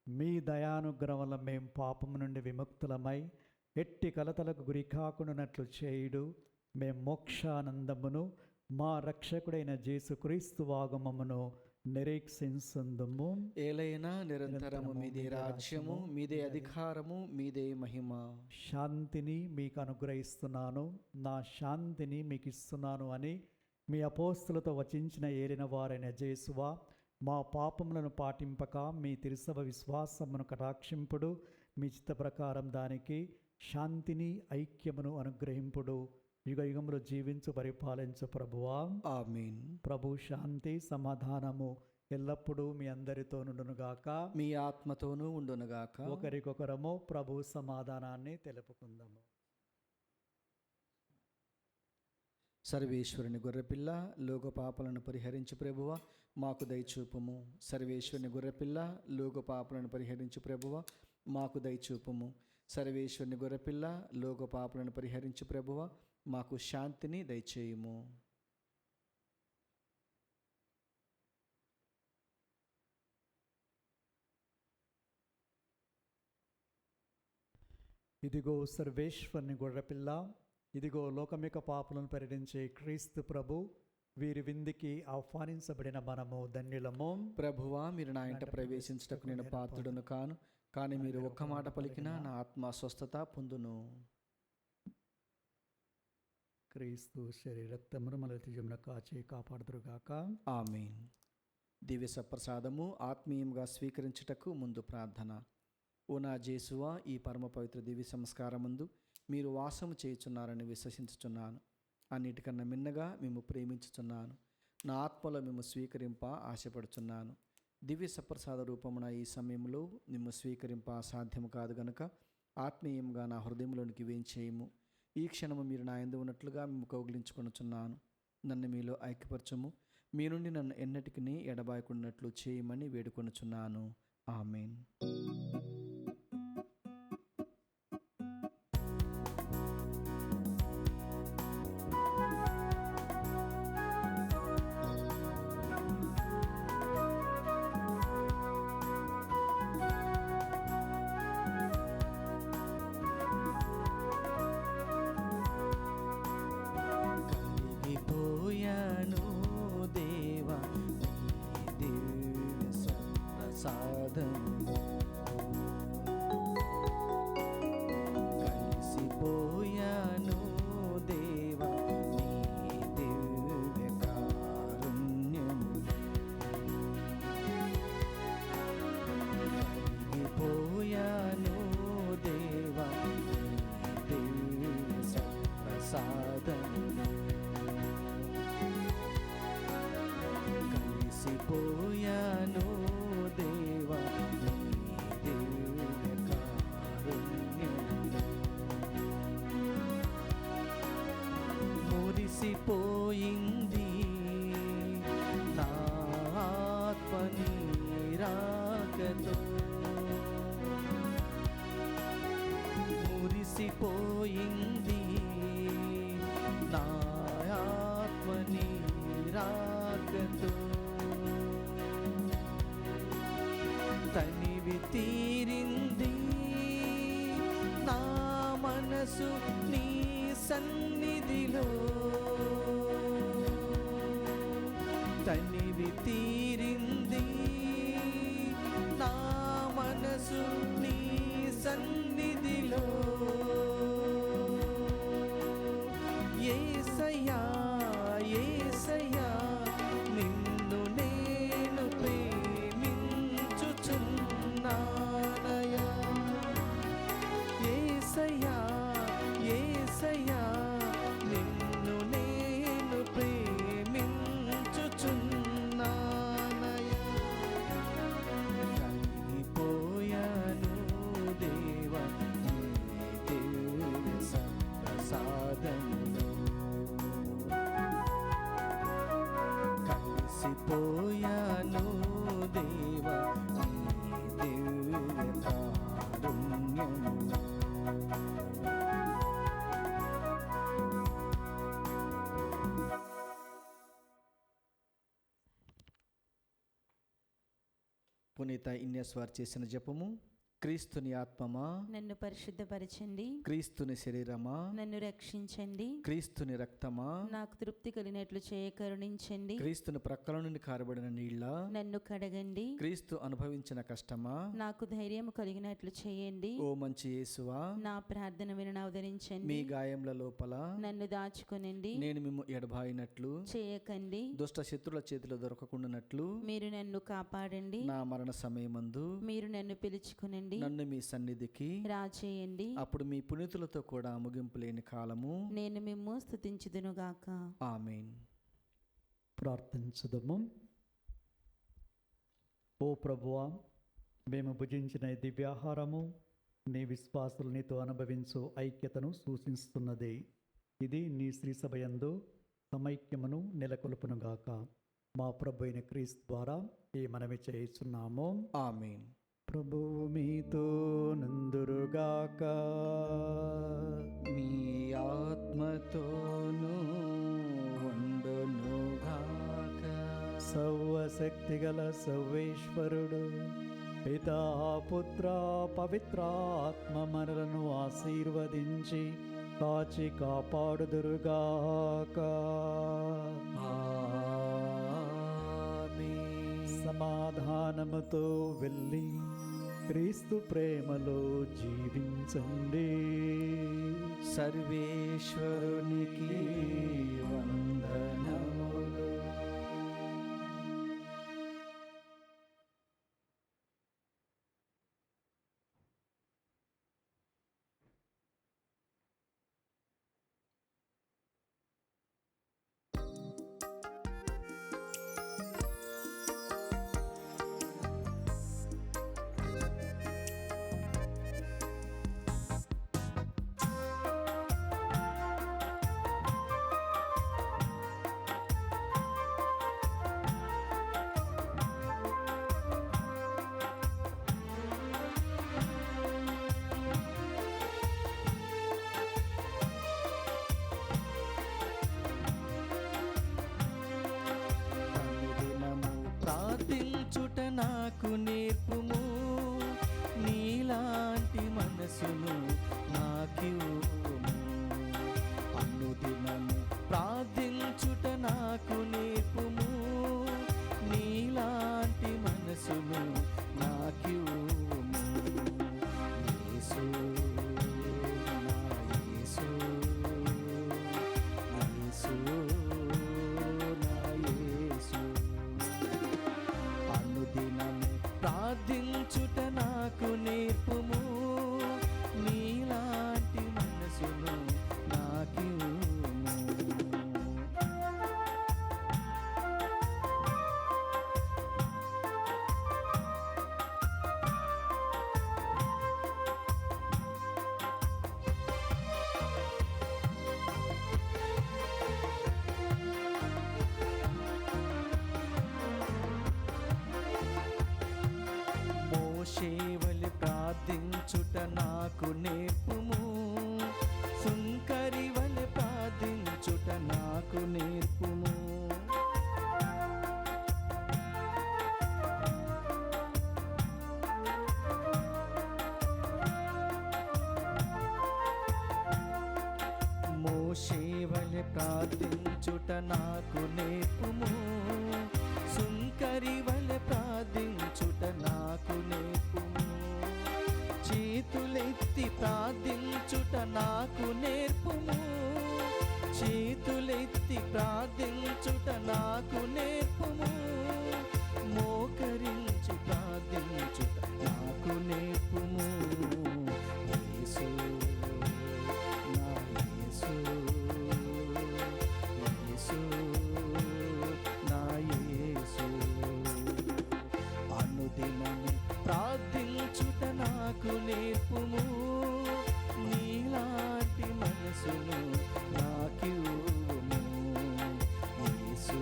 మీ దయానుగ్రహం వల్ల మేము పాపము నుండి విముక్తులమై ఎట్టి కలతలకు గురి కాకుండానట్లు చేయుడు. మేము మోక్షానందమును మా రక్షకుడైన యేసుక్రీస్తు వాగమమును నిరీక్షించుందుము. ఏలైనా నిరంతరము మీదే రాజ్యము, మీదే అధికారము, మీదే మహిమ. శాంతిని మీకు అనుగ్రహిస్తున్నాను, నా శాంతిని మీకు ఇస్తున్నాను అని మీ అపోస్తులతో వచించిన ఏలిన వారైన యేసువా, మా పాపములను పాటింపక మీ తిరుసభ విశ్వాసమును కటాక్షింపుడు. మీ చిత్త ప్రకారం దానికి శాంతిని, ఐక్యమును అనుగ్రహింపుడు. యుగ యుగములు జీవించు పరిపాలించు ప్రభువా, ఆమేన్. ప్రభు శాంతి సమాధానము ఎల్లప్పుడూ మీ అందరితో నుండునుగాక, మీ ఆత్మతోనూ ఉండునుగాక. ఒకరికొకరము ప్రభు సమాధానాన్ని తెలుపుకుందాము. సర్వేశ్వరుని గొర్రెపిల్ల, లోక పాపలను పరిహరించు ప్రభువ, మాకు దయచూపుము. సర్వేశ్వరుని గొర్రెపిల్ల, లోక పాపలను పరిహరించు ప్రభువ, మాకు దయచూపుము. సర్వేశ్వరుని గొర్రెపిల్ల, లోక పాపులను పరిహరించు ప్రభువ, మాకు శాంతిని దయచేయుము. ఇదిగో సర్వేశ్వరుని గొర్రెపిల్ల, ఇదిగో లోకమిక పాపులను పరిహరించే క్రీస్తు ప్రభు, వీరి విందుకి ఆహ్వానించబడిన మనము ధన్యులము. ప్రభువా, మీరు నా ఇంట ప్రవేశించుటకు నేను పాత్రుడను కాను, కానీ మీరు ఒక్క మాట పలికినా నా ఆత్మ స్వస్థత పొందును. క్రీస్తు శరీర రక్తమును మన నిత్యమున కాచి కాపాడుదురుగాక. ఆమేన్. దివ్య సప్రసాదము ఆత్మీయంగా స్వీకరించుటకు ముందు ప్రార్థన. ఓ నా జేసువా, ఈ పరమ పవిత్ర దివ్య సంస్కారమందు మీరు వాసము చేయుచున్నారని విశ్వసించుచున్నాను. అన్నిటికన్నా మిన్నగా మేము ప్రేమించుచున్నాను. నా ఆత్మలో మేము స్వీకరింప ఆశపడుచున్నాను. దివ్య సప్రసాద రూపమున ఈ సమయంలో మేము స్వీకరింప సాధ్యము కాదు గనుక ఆత్మీయంగా నా హృదయంలోనికి వేంచేయము. ఈ క్షణము మీరు నా యందు ఉన్నట్లుగా మేము కౌగిలించుకొనుచున్నాను. నన్ను మీలో ఐక్యపరచము. మీ నుండి నన్ను ఎన్నటికీ ఎడబాయకున్నట్లు చేయమని వేడుకొనుచున్నాను. ఆమేన్. కలిగిపోయాను దేవా నీ దివ్య సప్రసాదములో, కలిసిపోయాను దేవా నీ దివ్య కారుణ్యములో, కలిగిపోయాను దేవా నీ దివ్య సప్రసాదములో, కలిసిపోయాను దేవా నీ దివ్య కారుణ్యములో, మురిసిపోయింది నా ఆత్మ నీ రాకతో, మురిసిపోయింది నా ఆత్మ నీ రాకతో, తనివి తీరింది నా మనసు నీ సన్నిధిలో, తనివి తీరింది నా మనసు నీ సన్నిధిలో, యేసయ్యా యేసయ్యా నిన్ను నేను ప్రేమించుచున్నానయ్యా, యేసయ్యా యేసయ్యా నిన్ను నేను ప్రేమించుచున్నానయ్యా, కలిగిపోయాను దేవా నీ దివ్య సప్రసాదములో, కలిసిపోయాను దేవా నీ దివ్య కారుణ్యములో. పునీత ఇన్యస్ వారు చేసిన జపము. క్రీస్తుని ఆత్మమా నన్ను పరిశుద్ధపరచండి, క్రీస్తుని శరీరమా నన్ను రక్షించండి, క్రీస్తుని రక్తమా నాకు తృప్తి కలిగినట్లు చేయ కరుణించండి, క్రీస్తుని ప్రక్కల నుండి కారబడిన నీళ్ళ నన్ను కడగండి, క్రీస్తు అనుభవించిన కష్టమా నాకు ధైర్యం కలిగినట్లు చేయండి, ఓ మంచి యేసువా నా ప్రార్థన విని మీ అవతరించండి, గాయముల లోపల నన్ను దాచుకొనండి, నేను మిమ్ము ఎడబాయినట్లు చేయకండి, దుష్ట శత్రుల చేతిలో దొరకకుండానట్లు మీరు నన్ను కాపాడండి, నా మరణ సమయమందు మీరు నన్ను పిలుచుకునండి, నన్ను మీ సన్నిధికి రాచేయండి, అప్పుడు మీ పునీతులతో కూడా ముగింపు లేని కాలము నేను మిమ్ము స్తుతించుదునుగాక. ఆమేన్. ప్రార్థించుదము. ఓ ప్రభువా, మేము భుజించిన ఈ దివ్యాహారము నీ విశ్వాసులు నీతో అనుభవించు ఐక్యతను సూచిస్తున్నది. ఇది నీ శ్రీసభయందు సమైక్యమును నెలకొల్పునుగాక. మా ప్రభు అయిన క్రీస్తు ద్వారా ఈ మనవి చేయుచున్నాము. ఆమేన్. ప్రభువు మీతో నందురుగాక. మీ ఆత్మతోనూ ఉండునుగాక. సర్వశక్తిగల సర్వేశ్వరుడు పితా పుత్ర పవిత్రాత్మ మనలను ఆశీర్వదించి కాచి కాపాడుదురుగాక. ఆమేన్. సమాధానముతో వెళ్ళి క్రీస్తు ప్రేమలో జీవించండి. సర్వేశ్వరునికి వందనములు. అనుదినము ప్రార్థించుట నాకు నేర్పుము. నీలాంటి మనసును నాకివ్వుము. అనుదినము ప్రార్థించుట నాకు నేర్పుము. నీలాంటి మనసును నాకివ్వుము. యేసు నా యేసు, యేసు నా యేసు. అనుదినము ప్రార్థించుట నాకు నేర్పుము. నీలాంటి మనసును నాకివ్వుము. మోషేవలె ప్రార్థించుట నాకు నేర్పుము. సుంకరి వలె ప్రార్థించుట నాకు నేర్పుము. మోషేవలె ప్రార్థించుట నాకు నేర్పుము. సుంకరి వలె ప్రార్థించుట నాకు నేర్పుము. చేతులెత్తి ప్రార్థించుట నాకు నేర్పుము. చేతులెత్తి ప్రార్థించుట నాకు నేర్పుము. మోకరించి ప్రార్థించుట నాకు నేర్పుము. యేసు నా యేసు, యేసు నా యేసు. అనుదినము ప్రార్థించుట నాకు నేర్పుము. నీలాంటి మనసును నాకివ్వుము. యేసు